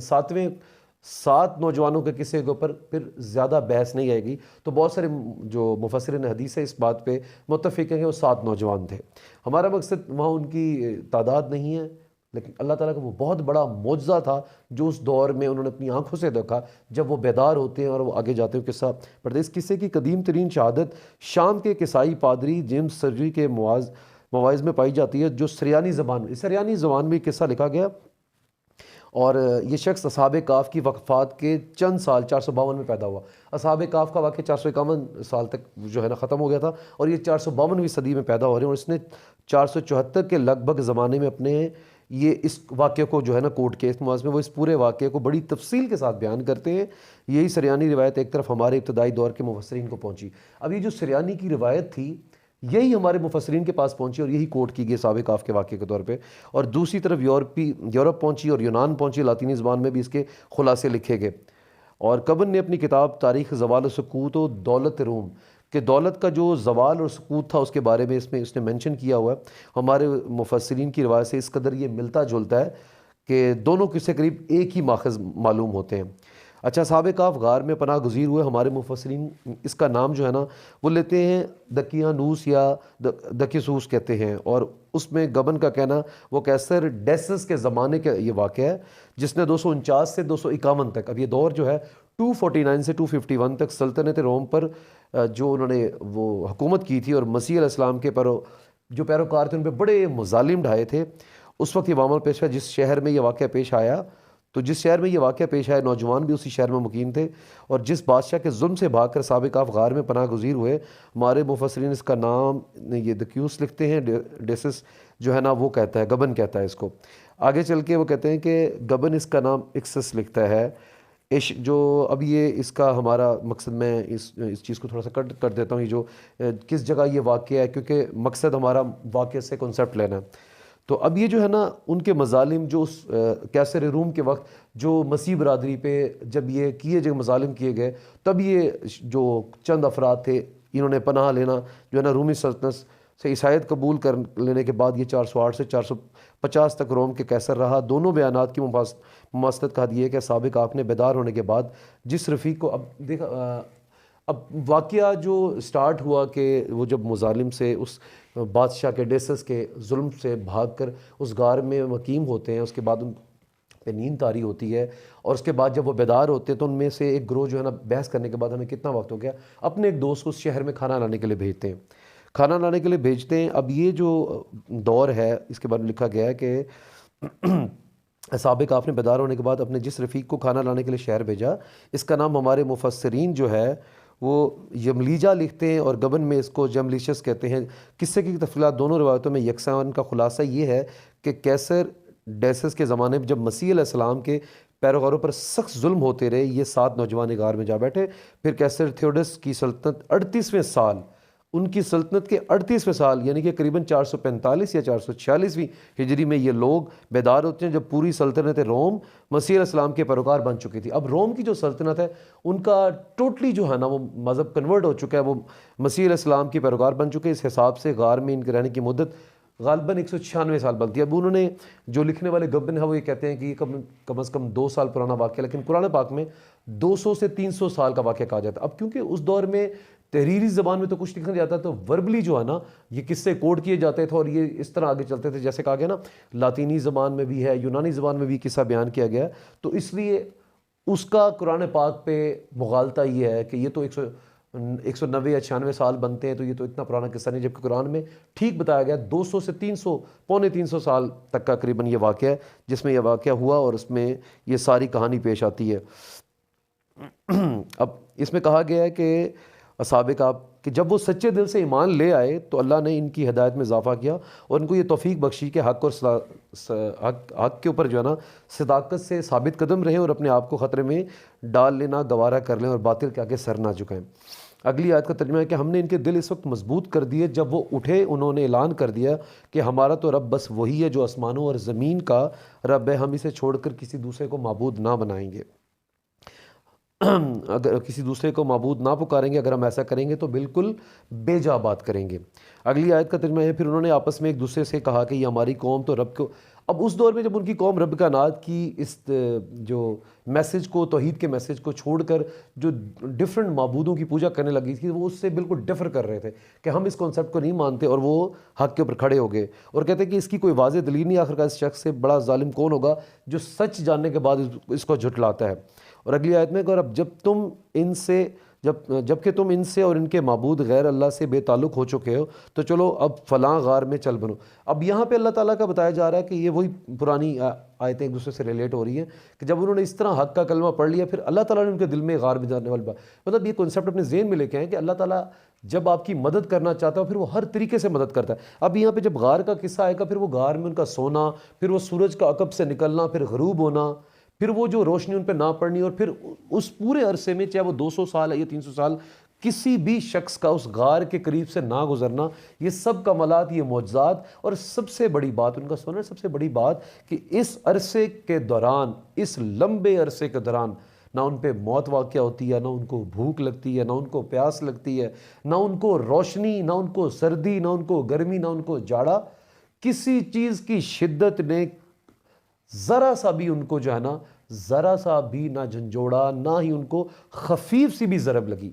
7 نوجوانوں کے قصے کے اوپر پھر زیادہ بحث نہیں آئے گی۔ تو بہت سارے جو مفسرین حدیث ہے اس بات پہ متفق ہیں کہ وہ 7 نوجوان تھے۔ ہمارا مقصد وہاں ان کی تعداد نہیں ہے، لیکن اللہ تعالیٰ کا وہ بہت بڑا معجزہ تھا جو اس دور میں انہوں نے اپنی آنکھوں سے دیکھا، جب وہ بیدار ہوتے ہیں اور وہ آگے جاتے ہیں قصہ پڑھتے ہیں۔ اس قصے کی قدیم ترین شہادت شام کے عیسائی پادری جیمز سرجی کے مواعظ میں پائی جاتی ہے، جو سریانی زبان میں قصہ لکھا گیا، اور یہ شخص اصحاب کہف کی وفات کے چند سال 452 میں پیدا ہوا۔ اصحاب کہف کا واقعہ 451 سال تک جو ہے نا ختم ہو گیا تھا، اور یہ 452ویں صدی میں پیدا ہو رہے ہیں، اور اس نے 474 کے لگ بھگ زمانے میں اپنے یہ اس واقعے کو جو ہے نا کوٹ کے اس مواز میں وہ اس پورے واقعے کو بڑی تفصیل کے ساتھ بیان کرتے ہیں۔ یہی سریانی روایت ایک طرف ہمارے ابتدائی دور کے مفسرین کو پہنچی۔ اب یہ جو سریانی کی روایت تھی یہی ہمارے مفسرین کے پاس پہنچی اور یہی کوٹ کی گئی اصحاب کہف کے واقعے کے طور پہ، اور دوسری طرف یورپ پہنچی اور یونان پہنچی، لاطینی زبان میں بھی اس کے خلاصے لکھے گئے۔ اور کبن نے اپنی کتاب تاریخ زوال و سقوط و دولت روم کہ دولت کا جو زوال اور سقوط تھا اس کے بارے میں اس نے منشن کیا ہوا ہے۔ ہمارے مفسرین کی روایت سے اس قدر یہ ملتا جلتا ہے کہ دونوں قصے قریب ایک ہی ماخذ معلوم ہوتے ہیں۔ اچھا، اصحاب کہف غار میں پناہ گزیر ہوئے، ہمارے مفسرین اس کا نام جو ہے نا وہ لیتے ہیں دقیانوس یا دقیسوس کہتے ہیں، اور اس میں گبن کا کہنا وہ کیسر ڈیسس کے زمانے کا یہ واقعہ ہے، جس نے 249 سے 251 تک، اب یہ دور جو ہے 249 سے 251 تک سلطنت روم پر جو انہوں نے وہ حکومت کی تھی، اور مسیح علیہ السلام کے جو پیروکار تھے ان پہ بڑے مظالم ڈھائے تھے۔ اس وقت یہ معاملہ پیش آیا جس شہر میں یہ واقعہ پیش آیا، تو جس شہر میں یہ واقعہ پیش آیا نوجوان بھی اسی شہر میں مقیم تھے، اور جس بادشاہ کے ظلم سے بھاگ کر اصحاب کہف غار میں پناہ گزیر ہوئے، ہمارے مفسرین اس کا نام یہ دقیوس لکھتے ہیں، ڈیسس جو ہے نا وہ کہتا ہے، گبن کہتا ہے اس کو۔ آگے چل کے وہ کہتے ہیں کہ گبن اس کا نام اکسس لکھتا ہے، جو اب یہ اس کا ہمارا مقصد، میں اس چیز کو تھوڑا سا کٹ کر دیتا ہوں، یہ جو کس جگہ یہ واقعہ ہے، کیونکہ مقصد ہمارا واقعہ سے کنسیپٹ لینا ہے۔ تو اب یہ جو ہے نا ان کے مظالم جو کیسر روم کے وقت جو مسیح برادری پہ جب یہ مظالم کیے گئے، تب یہ جو چند افراد تھے انہوں نے پناہ لینا جو ہے نا رومی سلطنت سے عیسائیت قبول کر لینے کے بعد یہ 408 سے 450 تک روم کے کیسر رہا۔ دونوں بیانات کی مماثلت کا حد یہ ہے کہ اصحاب کہف نے بیدار ہونے کے بعد جس رفیق کو اب واقعہ جو سٹارٹ ہوا کہ وہ جب مظالم سے اس بادشاہ کے ڈیسس کے ظلم سے بھاگ کر اس غار میں مقیم ہوتے ہیں، اس کے بعد ان پہ نیند طاری ہوتی ہے، اور اس کے بعد جب وہ بیدار ہوتے ہیں تو ان میں سے ایک گروہ جو ہے نا بحث کرنے کے بعد ہمیں کتنا وقت ہو گیا، اپنے ایک دوست کو اس شہر میں کھانا لانے کے لیے بھیجتے ہیں۔ اب یہ جو دور ہے اس کے بارے میں لکھا گیا ہے کہ اصحاب کہف نے بیدار ہونے کے بعد اپنے جس رفیق کو کھانا لانے کے لیے شہر بھیجا، اس کا نام ہمارے مفسرین جو ہے وہ یملیجا لکھتے ہیں، اور گبن میں اس کو جملیشس کہتے ہیں۔ قصے کی تفصیلات دونوں روایتوں میں یکساں، ان کا خلاصہ یہ ہے کہ کیسر ڈیسس کے زمانے میں جب مسیح علیہ السلام کے پیروکاروں پر سخت ظلم ہوتے رہے، یہ 7 نوجوان غار میں جا بیٹھے۔ پھر کیسر تھیوڈس کی سلطنت 38ویں سال، ان کی سلطنت کے 38ویں سال یعنی کہ قریباً 445 یا 446ویں ہجری میں یہ لوگ بیدار ہوتے ہیں، جب پوری سلطنت روم مسیح علیہ السلام کے پیروکار بن چکی تھی۔ اب روم کی جو سلطنت ہے ان کا ٹوٹلی جو ہے نا وہ مذہب کنورٹ ہو چکا ہے، وہ مسیح علیہ السلام کے پیروکار بن چکے۔ اس حساب سے غار میں ان کے رہنے کی مدت غالباً 196 سال بنتی ہے۔ اب انہوں نے جو لکھنے والے گبن ہے وہ یہ کہتے ہیں کہ یہ کم از کم 2 سال پرانا واقعہ، لیکن قرآن پاک میں 200 سے 300 سال کا واقعہ کہا جاتا ہے۔ اب کیونکہ اس دور میں تحریری زبان میں تو کچھ لکھا جاتا ہے، تو وربلی جو ہے نا یہ قصے کوڈ کیے جاتے تھے، اور یہ اس طرح آگے چلتے تھے جیسے کہا گیا نا لاطینی زبان میں بھی ہے، یونانی زبان میں بھی قصہ بیان کیا گیا ہے۔ تو اس لیے اس کا قرآن پاک پہ مغالطہ یہ ہے کہ یہ تو 190 یا 96 سال بنتے ہیں، تو یہ تو اتنا پرانا قصہ نہیں، جبکہ قرآن میں ٹھیک بتایا گیا 200 سے 300 پونے 300 سال تک کا قریباً یہ واقعہ ہے جس میں یہ واقعہ ہوا، اور اس میں یہ ساری کہانی پیش آتی ہے۔ اب اس میں کہا گیا ہے کہ اصحاب کہف کہ جب وہ سچے دل سے ایمان لے آئے تو اللہ نے ان کی ہدایت میں اضافہ کیا اور ان کو یہ توفیق بخشی کہ حق کے اوپر جو ہے نا صداقت سے ثابت قدم رہیں اور اپنے آپ کو خطرے میں ڈال لینا گوارا کر لیں اور باطل کے آگے سر نہ جھکائیں۔ اگلی آیت کا ترجمہ ہے کہ ہم نے ان کے دل اس وقت مضبوط کر دیے جب وہ اٹھے، انہوں نے اعلان کر دیا کہ ہمارا تو رب بس وہی ہے جو آسمانوں اور زمین کا رب ہے، ہم اسے چھوڑ کر کسی دوسرے کو معبود نہ بنائیں گے، اگر کسی دوسرے کو معبود نہ پکاریں گے، اگر ہم ایسا کریں گے تو بالکل بے جا بات کریں گے۔ اگلی آیت کا ترجمہ ہے پھر انہوں نے آپس میں ایک دوسرے سے کہا کہ یہ ہماری قوم تو رب کو اب اس دور میں جب ان کی قوم رب کائنات کی اس جو میسج کو، توحید کے میسج کو چھوڑ کر جو ڈفرنٹ معبودوں کی پوجا کرنے لگی تھی، وہ اس سے بالکل ڈفر کر رہے تھے کہ ہم اس کانسیپٹ کو نہیں مانتے، اور وہ حق کے اوپر کھڑے ہو گئے اور کہتے ہیں کہ اس کی کوئی واضح دلیل نہیں، آخر کار اس شخص سے بڑا ظالم کون ہوگا جو سچ جاننے کے بعد اس کو جھٹلاتا ہے۔ اور اگلی آیت میں کہ اب جب کہ تم ان سے اور ان کے معبود غیر اللہ سے بے تعلق ہو چکے ہو تو چلو اب فلاں غار میں چل بنو۔ اب یہاں پہ اللہ تعالیٰ کا بتایا جا رہا ہے کہ یہ وہی پرانی آیتیں ایک دوسرے سے ریلیٹ ہو رہی ہیں کہ جب انہوں نے اس طرح حق کا کلمہ پڑھ لیا، پھر اللہ تعالیٰ نے ان کے دل میں غار میں جانے والی بات، مطلب یہ کنسیپٹ اپنے ذہن میں لے کے آئیں کہ اللہ تعالیٰ جب آپ کی مدد کرنا چاہتا ہے پھر وہ ہر طریقے سے مدد کرتا ہے۔ اب یہاں پہ جب غار کا قصہ آئے گا، پھر وہ غار میں ان کا سونا، پھر وہ سورج کا عقب سے نکلنا، پھر غروب ہونا، پھر وہ جو روشنی ان پہ نہ پڑنی، اور پھر اس پورے عرصے میں چاہے وہ 200 سال ہے یا 300 سال کسی بھی شخص کا اس غار کے قریب سے نہ گزرنا، یہ سب کمالات، یہ معجزات، اور سب سے بڑی بات ان کا سونا، سب سے بڑی بات کہ اس عرصے کے دوران، اس لمبے عرصے کے دوران نہ ان پہ موت واقع ہوتی ہے، نہ ان کو بھوک لگتی ہے، نہ ان کو پیاس لگتی ہے، نہ ان کو روشنی، نہ ان کو سردی، نہ ان کو گرمی، نہ ان کو جاڑا، کسی چیز کی شدت نے ذرا سا بھی ان کو جو ہے نا، ذرا سا بھی نہ جھنجھوڑا، نہ ہی ان کو خفیف سی بھی ضرب لگی۔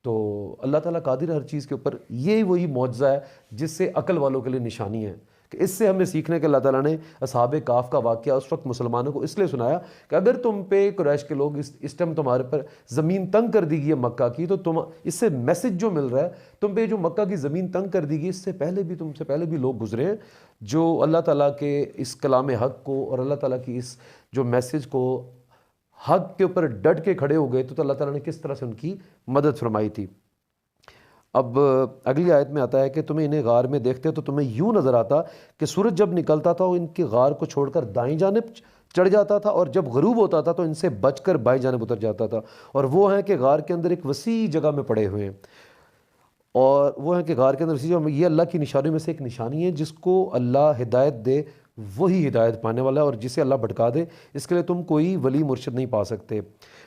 تو اللہ تعالیٰ قادر ہے ہر چیز کے اوپر۔ یہ وہی معجزہ ہے جس سے عقل والوں کے لیے نشانی ہے، کہ اس سے ہمیں سیکھنے کہ اللہ تعالیٰ نے اصحاب کہف کا واقعہ اس وقت مسلمانوں کو اس لیے سنایا کہ اگر تم پہ قریش کے لوگ اس ٹائم تمہارے پر زمین تنگ کر دی گئی ہے مکہ کی، تو تم اس سے میسج جو مل رہا ہے تم پہ، جو مکہ کی زمین تنگ کر دی گئی، اس سے پہلے بھی، تم سے پہلے بھی لوگ گزرے ہیں جو اللہ تعالیٰ کے اس کلام حق کو اور اللہ تعالیٰ کی اس جو میسج کو حق کے اوپر ڈٹ کے کھڑے ہو گئے، تو اللہ تعالیٰ نے کس طرح سے ان کی مدد فرمائی تھی۔ اب اگلی آیت میں آتا ہے کہ تمہیں انہیں غار میں دیکھتے تو تمہیں یوں نظر آتا کہ سورج جب نکلتا تھا وہ ان کے غار کو چھوڑ کر دائیں جانب چڑھ جاتا تھا، اور جب غروب ہوتا تھا تو ان سے بچ کر بائیں جانب اتر جاتا تھا، اور وہ ہیں کہ غار کے اندر ایک وسیع جگہ میں پڑے ہوئے ہیں، اور وہ ہیں کہ غار کے اندر وسیع جگہ میں، یہ اللہ کی نشانیوں میں سے ایک نشانی ہے، جس کو اللہ ہدایت دے وہی ہدایت پانے والا ہے، اور جسے اللہ بھٹکا دے اس کے لیے تم کوئی ولی مرشد نہیں پا سکتے۔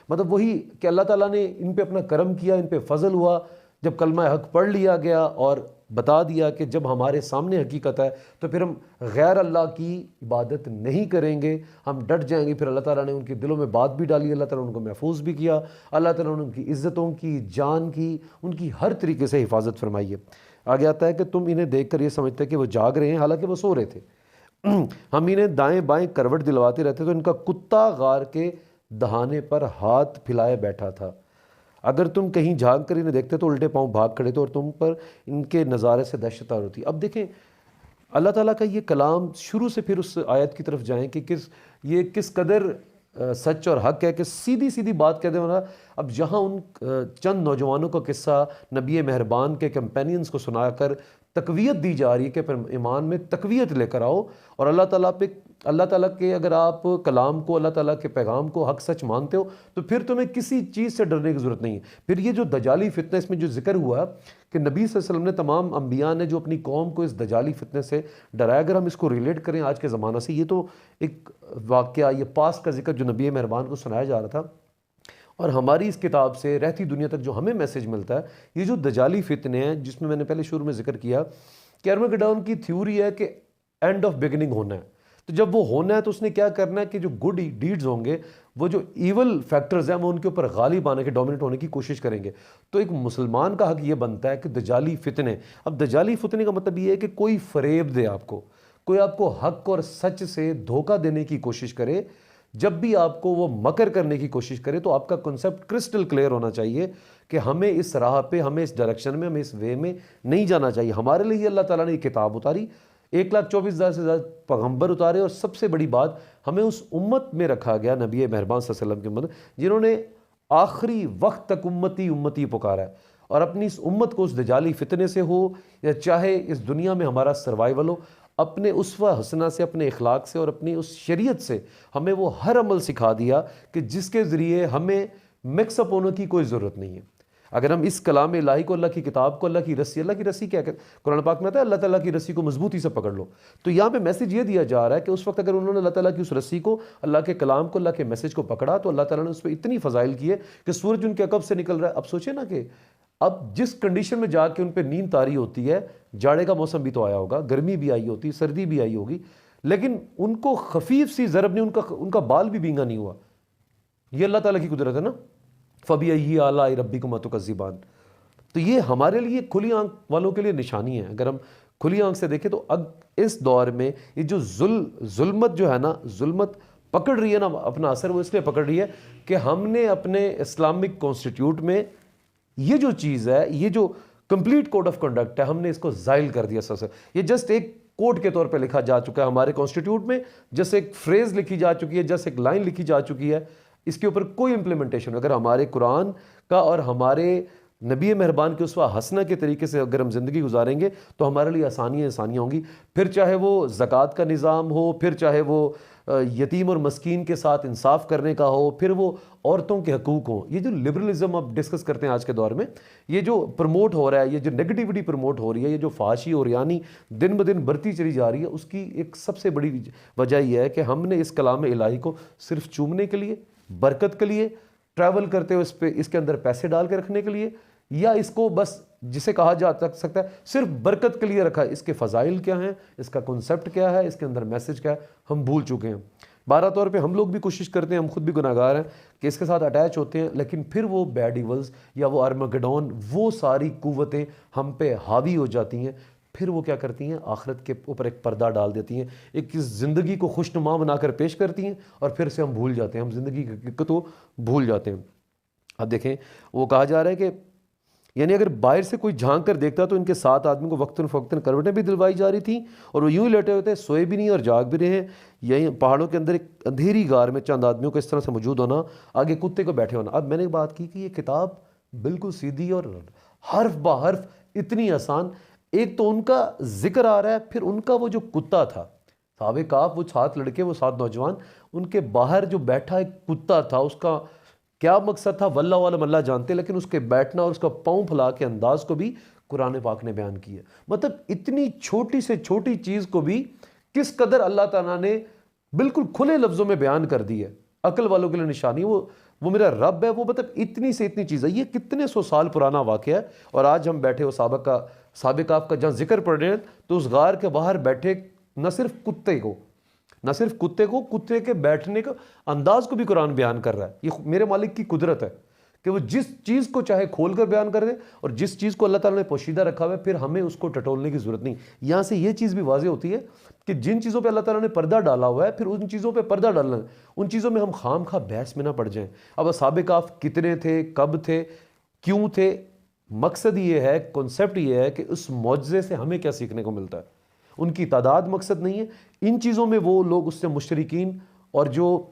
مطلب وہی کہ اللہ تعالیٰ نے ان پہ اپنا کرم کیا، ان پہ فضل ہوا، جب کلمہ حق پڑھ لیا گیا اور بتا دیا کہ جب ہمارے سامنے حقیقت ہے تو پھر ہم غیر اللہ کی عبادت نہیں کریں گے، ہم ڈٹ جائیں گے۔ پھر اللہ تعالیٰ نے ان کے دلوں میں بات بھی ڈالی، اللہ تعالیٰ نے ان کو محفوظ بھی کیا، اللہ تعالیٰ نے ان کی عزتوں کی، جان کی، ان کی ہر طریقے سے حفاظت فرمائی ہے۔ آگے آتا ہے کہ تم انہیں دیکھ کر یہ سمجھتے کہ وہ جاگ رہے ہیں، حالانکہ وہ سو رہے تھے۔ ہم انہیں دائیں بائیں کروٹ دلواتے رہتے تو ان کا کتا غار کے دہانے پر ہاتھ پھیلائے بیٹھا تھا۔ اگر تم کہیں جھانک کر انہیں دیکھتے تو الٹے پاؤں بھاگ کھڑے تھے، اور تم پر ان کے نظارے سے دہشت آر ہوتی۔ اب دیکھیں اللہ تعالیٰ کا یہ کلام، شروع سے پھر اس آیت کی طرف جائیں کہ یہ کس قدر سچ اور حق ہے، کہ سیدھی سیدھی بات کہہ دیں۔ اب جہاں ان چند نوجوانوں کا قصہ نبی مہربان کے کمپینینز کو سنا کر تقویت دی جا رہی ہے کہ پھر ایمان میں تقویت لے کر آؤ، اور اللہ تعالیٰ کے اگر آپ کلام کو، اللہ تعالیٰ کے پیغام کو حق سچ مانتے ہو تو پھر تمہیں کسی چیز سے ڈرنے کی ضرورت نہیں ہے۔ پھر یہ جو دجالی فتنہ، اس میں جو ذکر ہوا کہ نبی صلی اللہ علیہ وسلم نے، تمام انبیاء نے جو اپنی قوم کو اس دجالی فتنے سے ڈرایا، اگر ہم اس کو ریلیٹ کریں آج کے زمانہ سے، یہ تو ایک واقعہ، یہ پاس کا ذکر جو نبی مہربان کو سنایا جا رہا تھا، اور ہماری اس کتاب سے رہتی دنیا تک جو ہمیں میسج ملتا ہے، یہ جو دجالی فتنے ہیں، جس میں نے پہلے شروع میں ذکر کیا کہ ارمگڈون کی تھیوری ہے کہ اینڈ آف بگننگ ہونا ہے۔ تو جب وہ ہونا ہے تو اس نے کیا کرنا ہے کہ جو گڈ ڈیڈز ہوں گے، وہ جو ایول فیکٹرز ہیں، وہ ان کے اوپر غالب آنے کے، ڈومینیٹ ہونے کی کوشش کریں گے۔ تو ایک مسلمان کا حق یہ بنتا ہے کہ دجالی فتنے، اب دجالی فتنے کا مطلب یہ ہے کہ کوئی فریب دے آپ کو، کوئی آپ کو حق اور سچ سے دھوکہ دینے کی کوشش کرے، جب بھی آپ کو وہ مکر کرنے کی کوشش کرے تو آپ کا کنسیپٹ کرسٹل کلیئر ہونا چاہیے کہ ہمیں اس راہ پہ، ہمیں اس ڈائریکشن میں، ہمیں اس وے میں نہیں جانا چاہیے۔ ہمارے لیے اللہ تعالیٰ نے یہ کتاب اتاری، 1,24,000 سے زیادہ پیغمبر اتارے، اور سب سے بڑی بات ہمیں اس امت میں رکھا گیا، نبی مہربان صلی اللہ علیہ وسلم کی امت، جنہوں نے آخری وقت تک امتی امتی پکارا ہے، اور اپنی اس امت کو اس دجالی فتنے سے ہو یا چاہے اس دنیا میں ہمارا سروائیول ہو، اپنے اسوہ حسنہ سے، اپنے اخلاق سے اور اپنی اس شریعت سے ہمیں وہ ہر عمل سکھا دیا کہ جس کے ذریعے ہمیں مکس اپ ہونے کی کوئی ضرورت نہیں ہے۔ اگر ہم اس کلام الہی کو، اللہ کی کتاب کو، اللہ کی رسی کیا کہتے ہیں، قرآن پاک میں آتا ہے اللہ تعالیٰ کی رسی کو مضبوطی سے پکڑ لو۔ تو یہاں پہ میسج یہ دیا جا رہا ہے کہ اس وقت اگر انہوں نے اللہ تعالیٰ کی اس رسی کو، اللہ کے کلام کو، اللہ کے میسج کو پکڑا، تو اللہ تعالیٰ نے اس پہ اتنی فضائل کی ہے کہ سورج ان کے عقب سے نکل رہا ہے۔ اب سوچیں نا کہ اب جس کنڈیشن میں جا کے ان پہ نیند طاری ہوتی ہے، جاڑے کا موسم بھی تو آیا ہوگا، گرمی بھی آئی ہوتی، سردی بھی آئی ہوگی، لیکن ان کو خفیف سی ضرب نہیں، ان کا بال بھی بینگا نہیں ہوا. یہ اللہ تعالیٰ کی قدرت ہے نا. فَبِأَيِّ آلَاءِ رَبِّكُمَا تُكَذِّبَانِ. تو یہ ہمارے لیے کھلی آنکھ والوں کے لیے نشانی ہے. اگر ہم کھلی آنکھ سے دیکھیں تو اس دور میں یہ جو ظلمت جو ہے نا، ظلمت پکڑ رہی ہے نا اپنا اثر، وہ اس لیے پکڑ رہی ہے کہ ہم نے اپنے اسلامک کانسٹیٹیوٹ میں یہ جو چیز ہے، یہ جو کمپلیٹ کوڈ آف کنڈکٹ ہے، ہم نے اس کو زائل کر دیا سب سے. یہ جسٹ ایک کوڈ کے طور پہ لکھا جا چکا ہے ہمارے کانسٹیٹیوٹ میں، جیسے ایک فریز لکھی جا چکی ہے، جیسے ایک لائن لکھی جا چکی ہے. اس کے اوپر کوئی امپلیمنٹیشن. اگر ہمارے قرآن کا اور ہمارے نبی مہربان کے اسوہ حسنہ کے طریقے سے اگر ہم زندگی گزاریں گے تو ہمارے لیے آسانیاں ہوں گی. پھر چاہے وہ زکوٰۃ کا نظام ہو، پھر چاہے وہ یتیم اور مسکین کے ساتھ انصاف کرنے کا ہو، پھر وہ عورتوں کے حقوق ہوں. یہ جو لبرلزم اب ڈسکس کرتے ہیں آج کے دور میں، یہ جو پروموٹ ہو رہا ہے، یہ جو نیگیٹیوٹی پروموٹ ہو رہی ہے، یہ جو فحاشی اور یعنی دن بدن بڑھتی چلی جا رہی ہے، اس کی ایک سب سے بڑی وجہ یہ ہے کہ ہم نے اس کلام الہی کو صرف چومنے کے لیے، برکت کے لیے، ٹریول کرتے ہوئے اس کے اندر پیسے ڈال کے رکھنے کے لیے، یا اس کو بس جسے کہا جا سکتا ہے صرف برکت کے لیے رکھا ہے. اس کے فضائل کیا ہیں، اس کا کنسیپٹ کیا ہے، اس کے اندر میسج کیا ہے، ہم بھول چکے ہیں. بارہ طور پہ ہم لوگ بھی کوشش کرتے ہیں، ہم خود بھی گناہ گار ہیں کہ اس کے ساتھ اٹیچ ہوتے ہیں، لیکن پھر وہ بیڈ ایولز یا وہ ارمگڈون، وہ ساری قوتیں ہم پہ حاوی ہو جاتی ہیں. پھر وہ کیا کرتی ہیں، آخرت کے اوپر ایک پردہ ڈال دیتی ہیں، ایک زندگی کو خوشنما بنا کر پیش کرتی ہیں، اور پھر سے ہم بھول جاتے ہیں، ہم زندگی کی حقیقت کو بھول جاتے ہیں. اب دیکھیں، وہ کہا جا رہا ہے کہ یعنی اگر باہر سے کوئی جھانک کر دیکھتا تو ان کے 7 آدمیوں کو وقتاً فوقتاً کروٹیں بھی دلوائی جا رہی تھیں، اور وہ یوں ہی لیٹے ہوتے، سوئے بھی نہیں اور جاگ بھی رہے ہیں. یہی پہاڑوں کے اندر ایک اندھیری غار میں چند آدمیوں کو اس طرح سے موجود ہونا، آگے کتے کو بیٹھے ہونا. اب میں نے بات کی کہ یہ کتاب بالکل سیدھی اور حرف بہ حرف اتنی آسان. ایک تو ان کا ذکر آ رہا ہے، پھر ان کا وہ جو کتا تھا، صحابہ کہف، وہ 7 لڑکے، وہ 7 نوجوان، ان کے باہر جو بیٹھا ایک کتا تھا، اس کا کیا مقصد تھا واللہ عالم، اللہ جانتے، لیکن اس کے بیٹھنا اور اس کا پاؤں پھلا کے انداز کو بھی قرآن پاک نے بیان کیا. مطلب اتنی چھوٹی سے چھوٹی چیز کو بھی کس قدر اللہ تعالیٰ نے بالکل کھلے لفظوں میں بیان کر دی ہے. عقل والوں کے لیے نشانی، وہ میرا رب ہے. وہ مطلب اتنی سے اتنی چیز ہے. یہ کتنے 100 سال پرانا واقعہ ہے، اور آج ہم بیٹھے ہو صحابہ کہف کا جہاں ذکر پڑھ رہے ہیں، تو اس غار کے باہر بیٹھے نہ صرف کتے کے بیٹھنے کا انداز کو بھی قرآن بیان کر رہا ہے. یہ میرے مالک کی قدرت ہے کہ وہ جس چیز کو چاہے کھول کر بیان کر دے، اور جس چیز کو اللہ تعالیٰ نے پوشیدہ رکھا ہوا ہے پھر ہمیں اس کو ٹٹولنے کی ضرورت نہیں. یہاں سے یہ چیز بھی واضح ہوتی ہے کہ جن چیزوں پہ اللہ تعالیٰ نے پردہ ڈالا ہوا ہے، پھر ان چیزوں پہ پردہ ڈالنا ہے، ان چیزوں میں ہم خام خواہ بحث میں نہ پڑ جائیں. اب اصحاب کہف کتنے تھے، کب تھے، کیوں تھے، مقصد یہ ہے، کنسیپٹ یہ ہے کہ اس معجزے سے ہمیں کیا سیکھنے کو ملتا ہے. ان کی تعداد مقصد نہیں ہے. ان چیزوں میں وہ لوگ اس سے مشرکین اور جو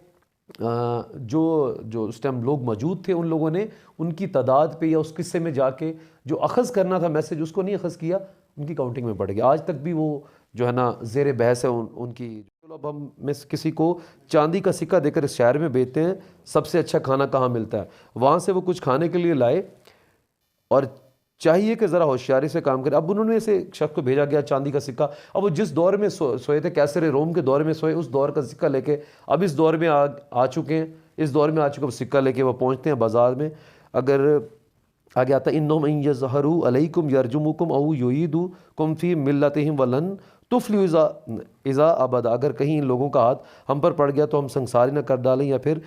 اس ٹائم لوگ موجود تھے، ان لوگوں نے ان کی تعداد پہ یا اس قصے میں جا کے جو اخذ کرنا تھا میسج، اس کو نہیں اخذ کیا، ان کی کاؤنٹنگ میں پڑ گیا. آج تک بھی وہ جو ہے نا زیر بحث ہے ان کی. چلو اب ہم میں کسی کو چاندی کا سکہ دے کر اس شہر میں بیچتے ہیں، سب سے اچھا کھانا کہاں ملتا ہے، وہاں سے وہ کچھ کھانے کے لیے لائے، اور چاہیے کہ ذرا ہوشیاری سے کام کرے. اب انہوں نے اسے شخص کو بھیجا گیا چاندی کا سکہ. اب وہ جس دور میں سوئے تھے، کیسر روم کے دور میں سوئے، اس دور کا سکہ لے کے اب اس دور میں آ چکے ہیں. اس دور میں آ چکے، وہ سکہ لے کے وہ پہنچتے ہیں بازار میں. اگر آگے آتا ہے انہم ان یظہروا علیکم یرجموکم او یعیدوکم فی ملتہم ولن تفلحوا اذا ابدا. اگر کہیں ان لوگوں کا ہاتھ ہم پر پڑ گیا تو ہم سنساری نہ کر ڈالیں، یا پھر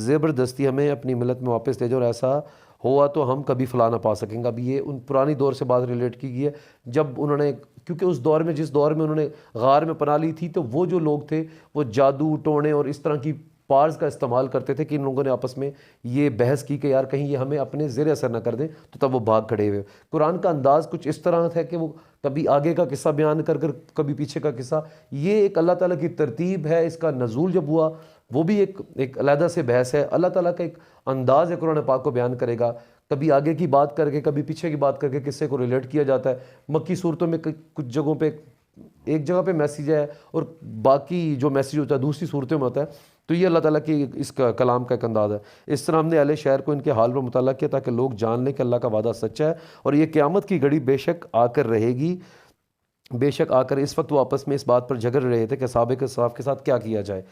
زبردستی ہمیں اپنی ملت میں واپس لے جاؤ، اور ایسا ہوا تو ہم کبھی فلاں نہ پا سکیں گے. اب یہ ان پرانی دور سے بات ریلیٹ کی گئی ہے، جب انہوں نے، کیونکہ اس دور میں، جس دور میں انہوں نے غار میں پناہ لی تھی، تو وہ جو لوگ تھے وہ جادو ٹونے اور اس طرح کی پارز کا استعمال کرتے تھے کہ ان لوگوں نے آپس میں یہ بحث کی کہ یار کہیں یہ ہمیں اپنے زیر اثر نہ کر دیں، تو تب وہ بھاگ کھڑے ہوئے. قرآن کا انداز کچھ اس طرح ہے کہ وہ کبھی آگے کا قصہ بیان کر کبھی پیچھے کا قصہ. یہ ایک اللہ تعالیٰ کی ترتیب ہے. اس کا نزول جب ہوا وہ بھی ایک علیحدہ سے بحث ہے. اللہ تعالیٰ کا ایک انداز ہے قرآن پاک کو بیان کرے گا، کبھی آگے کی بات کر کے کبھی پیچھے کی بات کر کے قصے کو ریلیٹ کیا جاتا ہے. مکی صورتوں میں کچھ جگہوں پہ ایک جگہ پہ میسیج ہے اور باقی جو میسیج ہوتا ہے دوسری صورتوں میں ہوتا ہے. تو یہ اللہ تعالیٰ کی اس کا کلام کا ایک انداز ہے. اس طرح ہم نے اہل شہر کو ان کے حال پر مطالعہ کیا تاکہ لوگ جان لیں کہ اللہ کا وعدہ سچا ہے، اور یہ قیامت کی گھڑی بے شک آ کر رہے گی. بے شک آ کر اس وقت وہ آپس میں اس بات پر جھگڑ رہے تھے کہ صحابہ کے صاف کے ساتھ کیا کیا جائے.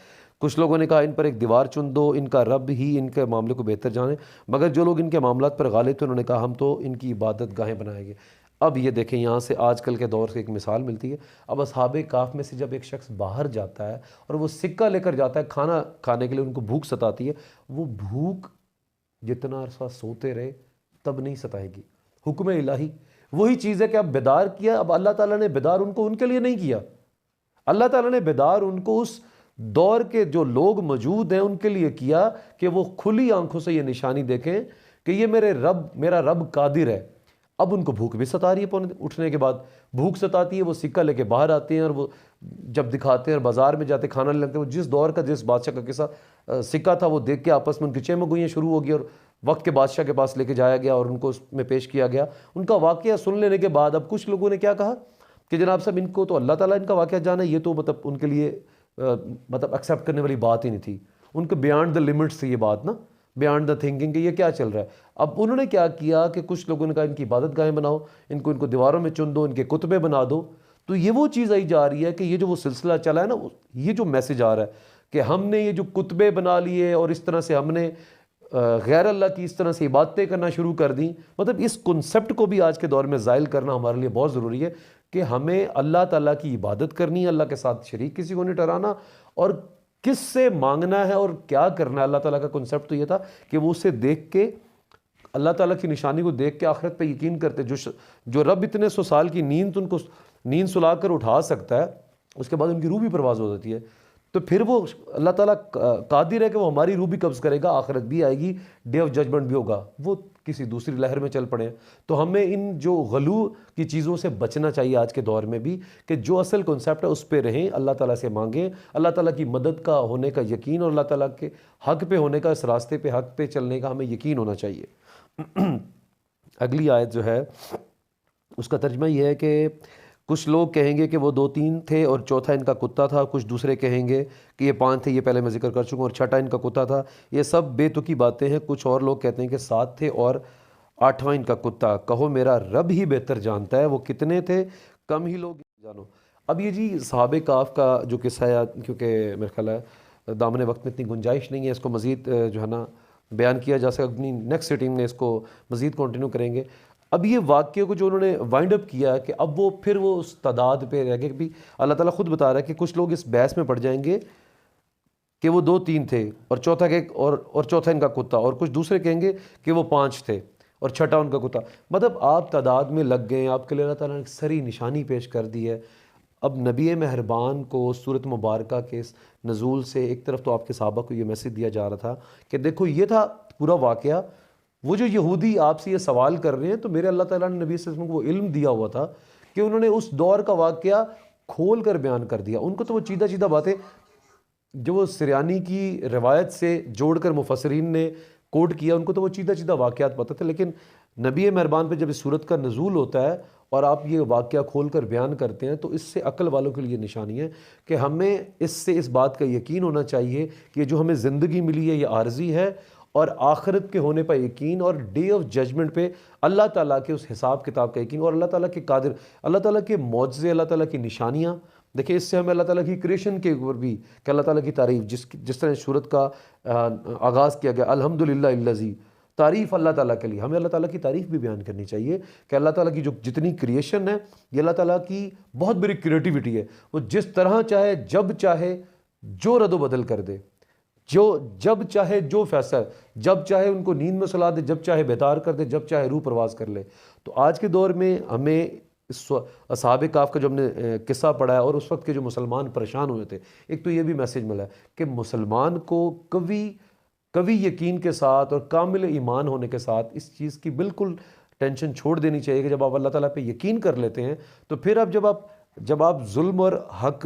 کچھ لوگوں نے کہا ان پر ایک دیوار چن دو، ان کا رب ہی ان کے معاملے کو بہتر جانے. مگر جو لوگ ان کے معاملات پر غالب تھے انہوں نے کہا ہم تو ان کی عبادت گاہیں بنائیں گے. اب یہ دیکھیں یہاں سے آج کل کے دور سے ایک مثال ملتی ہے. اب اصحاب کہف میں سے جب ایک شخص باہر جاتا ہے اور وہ سکہ لے کر جاتا ہے کھانا کھانے کے لیے، ان کو بھوک ستاتی ہے، وہ بھوک جتنا عرصہ سوتے رہے تب نہیں ستائے گی. حکم الہی وہی چیز ہے کہ اب بیدار کیا. اب اللہ تعالیٰ نے بیدار ان کو ان کے لیے نہیں کیا، اللہ تعالیٰ نے بیدار ان کو اس دور کے جو لوگ موجود ہیں ان کے لیے کیا کہ وہ کھلی آنکھوں سے یہ نشانی دیکھیں کہ یہ میرا رب قادر ہے. اب ان کو بھوک بھی ستا رہی ہے، اٹھنے کے بعد بھوک ستاتی ہے، وہ سکہ لے کے باہر آتے ہیں اور وہ جب دکھاتے ہیں اور بازار میں جاتے کھانا لے لگتے ہیں. وہ جس دور کا جس بادشاہ کا قصہ سکہ تھا وہ دیکھ کے آپس میں ان کی چہمگوئیاں شروع ہو گئی اور وقت کے بادشاہ کے پاس لے کے جایا گیا اور ان کو اس میں پیش کیا گیا. ان کا واقعہ سن لینے کے بعد اب کچھ لوگوں نے کیا کہا کہ جناب صاحب ان کو تو اللہ تعالیٰ ان کا واقعہ جانا ہے، یہ تو مطلب ان کے لیے مطلب ایکسیپٹ کرنے والی بات ہی نہیں تھی. ان کو بیانڈ دا لمٹس تھی یہ بات نا، بیانڈ دا تھنکنگ کہ یہ کیا چل رہا ہے. اب انہوں نے کیا کیا کہ کچھ لوگوں نے کہا ان کی عبادت گاہیں بناؤ، ان کو دیواروں میں چن دو، ان کے کتبے بنا دو. تو یہ وہ چیز آئی جا رہی ہے کہ یہ جو وہ سلسلہ چلا ہے نا، یہ جو میسج آ رہا ہے کہ ہم نے یہ جو کتبے بنا لیے اور اس طرح سے ہم نے غیر اللہ کی اس طرح سے عبادتیں کرنا شروع کر دیں. مطلب اس کنسپٹ کو بھی آج کے دور میں زائل کرنا ہمارے لیے بہت ضروری ہے کہ ہمیں اللہ تعالیٰ کی عبادت کرنی ہے، اللہ کے ساتھ شریک کسی کو نہیں ٹھہرانا، اور کس سے مانگنا ہے اور کیا کرنا ہے. اللہ تعالیٰ کا کنسپٹ تو یہ تھا کہ وہ اسے دیکھ کے، اللہ تعالیٰ کی نشانی کو دیکھ کے آخرت پہ یقین کرتے. جو رب اتنے 100 سال کی نیند ان کو نیند سلا کر اٹھا سکتا ہے، اس کے بعد ان کی روح بھی پرواز ہو جاتی ہے. تو پھر وہ اللہ تعالیٰ قادر ہے کہ وہ ہماری روح بھی قبض کرے گا، آخرت بھی آئے گی، ڈے آف ججمنٹ بھی ہوگا. وہ کسی دوسری لہر میں چل پڑے. تو ہمیں ان جو غلو کی چیزوں سے بچنا چاہیے آج کے دور میں بھی، کہ جو اصل کنسیپٹ ہے اس پہ رہیں، اللہ تعالیٰ سے مانگیں، اللہ تعالیٰ کی مدد کا ہونے کا یقین اور اللہ تعالیٰ کے حق پہ ہونے کا، اس راستے پہ حق پہ چلنے کا ہمیں یقین ہونا چاہیے. اگلی آیت جو ہے اس کا ترجمہ یہ ہے کہ کچھ لوگ کہیں گے کہ وہ 2-3 تھے اور چوتھا ان کا کتا تھا، کچھ دوسرے کہیں گے کہ یہ 5 تھے، یہ پہلے میں ذکر کر چکا ہوں، اور چھٹا ان کا کتا تھا. یہ سب بے تکی باتیں ہیں. کچھ اور لوگ کہتے ہیں کہ 7 تھے اور 8واں ان کا کتا. کہو میرا رب ہی بہتر جانتا ہے وہ کتنے تھے، کم ہی لوگ جانو. اب یہ جی صحابہ کہف کا جو قصہ ہے، کیونکہ میرا خیال ہے دامن وقت میں اتنی گنجائش نہیں ہے اس کو مزید جو ہے نا بیان کیا جا سکتا. اپنی نیکسٹ سیٹنگ میں اس کو مزید کنٹینیو کریں گے. اب یہ واقعے کو جو انہوں نے وائنڈ اپ کیا کہ اب وہ پھر وہ اس تعداد پہ رہ گئے کہ بھی اللہ تعالیٰ خود بتا رہا ہے کہ کچھ لوگ اس بحث میں پڑ جائیں گے کہ وہ 2-3 تھے اور چوتھا ان کا کتا، اور کچھ دوسرے کہیں گے کہ وہ 5 تھے اور چھٹا ان کا کتا. مطلب آپ تعداد میں لگ گئے، آپ کے لیے اللہ تعالیٰ نے ایک سری نشانی پیش کر دی ہے. اب نبی مہربان کو صورت مبارکہ کے اس نزول سے ایک طرف تو آپ کے صحابہ کو یہ میسج دیا جا رہا تھا کہ دیکھو یہ تھا پورا واقعہ. وہ جو یہودی آپ سے یہ سوال کر رہے ہیں تو میرے اللہ تعالیٰ نے نبی صلی اللہ علیہ وسلم کو وہ علم دیا ہوا تھا کہ انہوں نے اس دور کا واقعہ کھول کر بیان کر دیا. ان کو تو وہ چیدہ باتیں جو وہ سریانی کی روایت سے جوڑ کر مفسرین نے کوٹ کیا، ان کو تو وہ چیدہ واقعات پتہ تھے. لیکن نبی مہربان پہ جب اس صورت کا نزول ہوتا ہے اور آپ یہ واقعہ کھول کر بیان کرتے ہیں تو اس سے عقل والوں کے لیے نشانی ہے کہ ہمیں اس سے اس بات کا یقین ہونا چاہیے کہ جو ہمیں زندگی ملی ہے یہ عارضی ہے، اور آخرت کے ہونے پر یقین، اور ڈے آف ججمنٹ پہ اللہ تعالیٰ کے اس حساب کتاب کا یقین، اور اللہ تعالیٰ کے قادر، اللہ تعالیٰ کے معجزے، اللہ تعالیٰ کی نشانیاں. دیکھیں اس سے ہمیں اللہ تعالیٰ کی کریشن کے اوپر بھی کہ اللہ تعالیٰ کی تعریف، جس طرح صورت کا آغاز کیا گیا الحمدللہ الذی، تعریف اللہ تعالیٰ کے لیے، ہمیں اللہ تعالیٰ کی تعریف بھی بیان کرنی چاہیے کہ اللہ تعالیٰ کی جو جتنی کریشن ہے یہ اللہ تعالیٰ کی بہت بڑی کریٹیوٹی ہے. وہ جس طرح چاہے جب چاہے جو رد و بدل کر دے، جب چاہے جو فیصلہ، جب چاہے ان کو نیند میں سلا دے، جب چاہے بیدار کر دے، جب چاہے روح پرواز کر لے. تو آج کے دور میں ہمیں اصحاب کہف کا جو ہم نے قصہ پڑھا ہے اور اس وقت کے جو مسلمان پریشان ہوئے تھے، ایک تو یہ بھی میسج ملا ہے کہ مسلمان کو قوی یقین کے ساتھ اور کامل ایمان ہونے کے ساتھ اس چیز کی بالکل ٹینشن چھوڑ دینی چاہیے کہ جب آپ اللہ تعالیٰ پہ یقین کر لیتے ہیں تو پھر اب جب آپ ظلم اور حق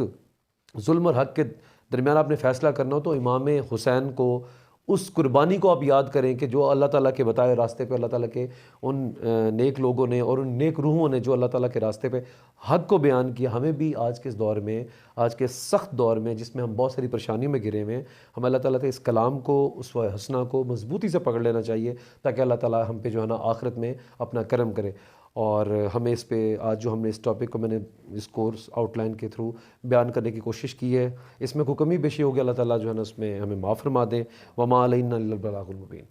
کے درمیان آپ نے فیصلہ کرنا ہو تو امام حسین کو، اس قربانی کو آپ یاد کریں کہ جو اللہ تعالیٰ کے بتائے راستے پہ اللہ تعالیٰ کے ان نیک لوگوں نے اور ان نیک روحوں نے جو اللہ تعالیٰ کے راستے پہ حق کو بیان کیا. ہمیں بھی آج کے اس دور میں، آج کے سخت دور میں جس میں ہم بہت ساری پریشانیوں میں گرے ہوئے ہیں، ہمیں اللہ تعالیٰ کے اس کلام کو، اسوہ حسنہ کو مضبوطی سے پکڑ لینا چاہیے تاکہ اللہ تعالیٰ ہم پہ جو ہے نا آخرت میں اپنا کرم کرے. اور ہمیں اس پہ آج جو ہم نے اس ٹاپک کو میں نے اس کورس آؤٹ لائن کے تھرو بیان کرنے کی کوشش کی ہے، اس میں کوئی کمی بیشی ہوگی اللہ تعالیٰ جو ہے نا اس میں ہمیں معاف فرما دیں. وما علینا الا البلاغ المبین.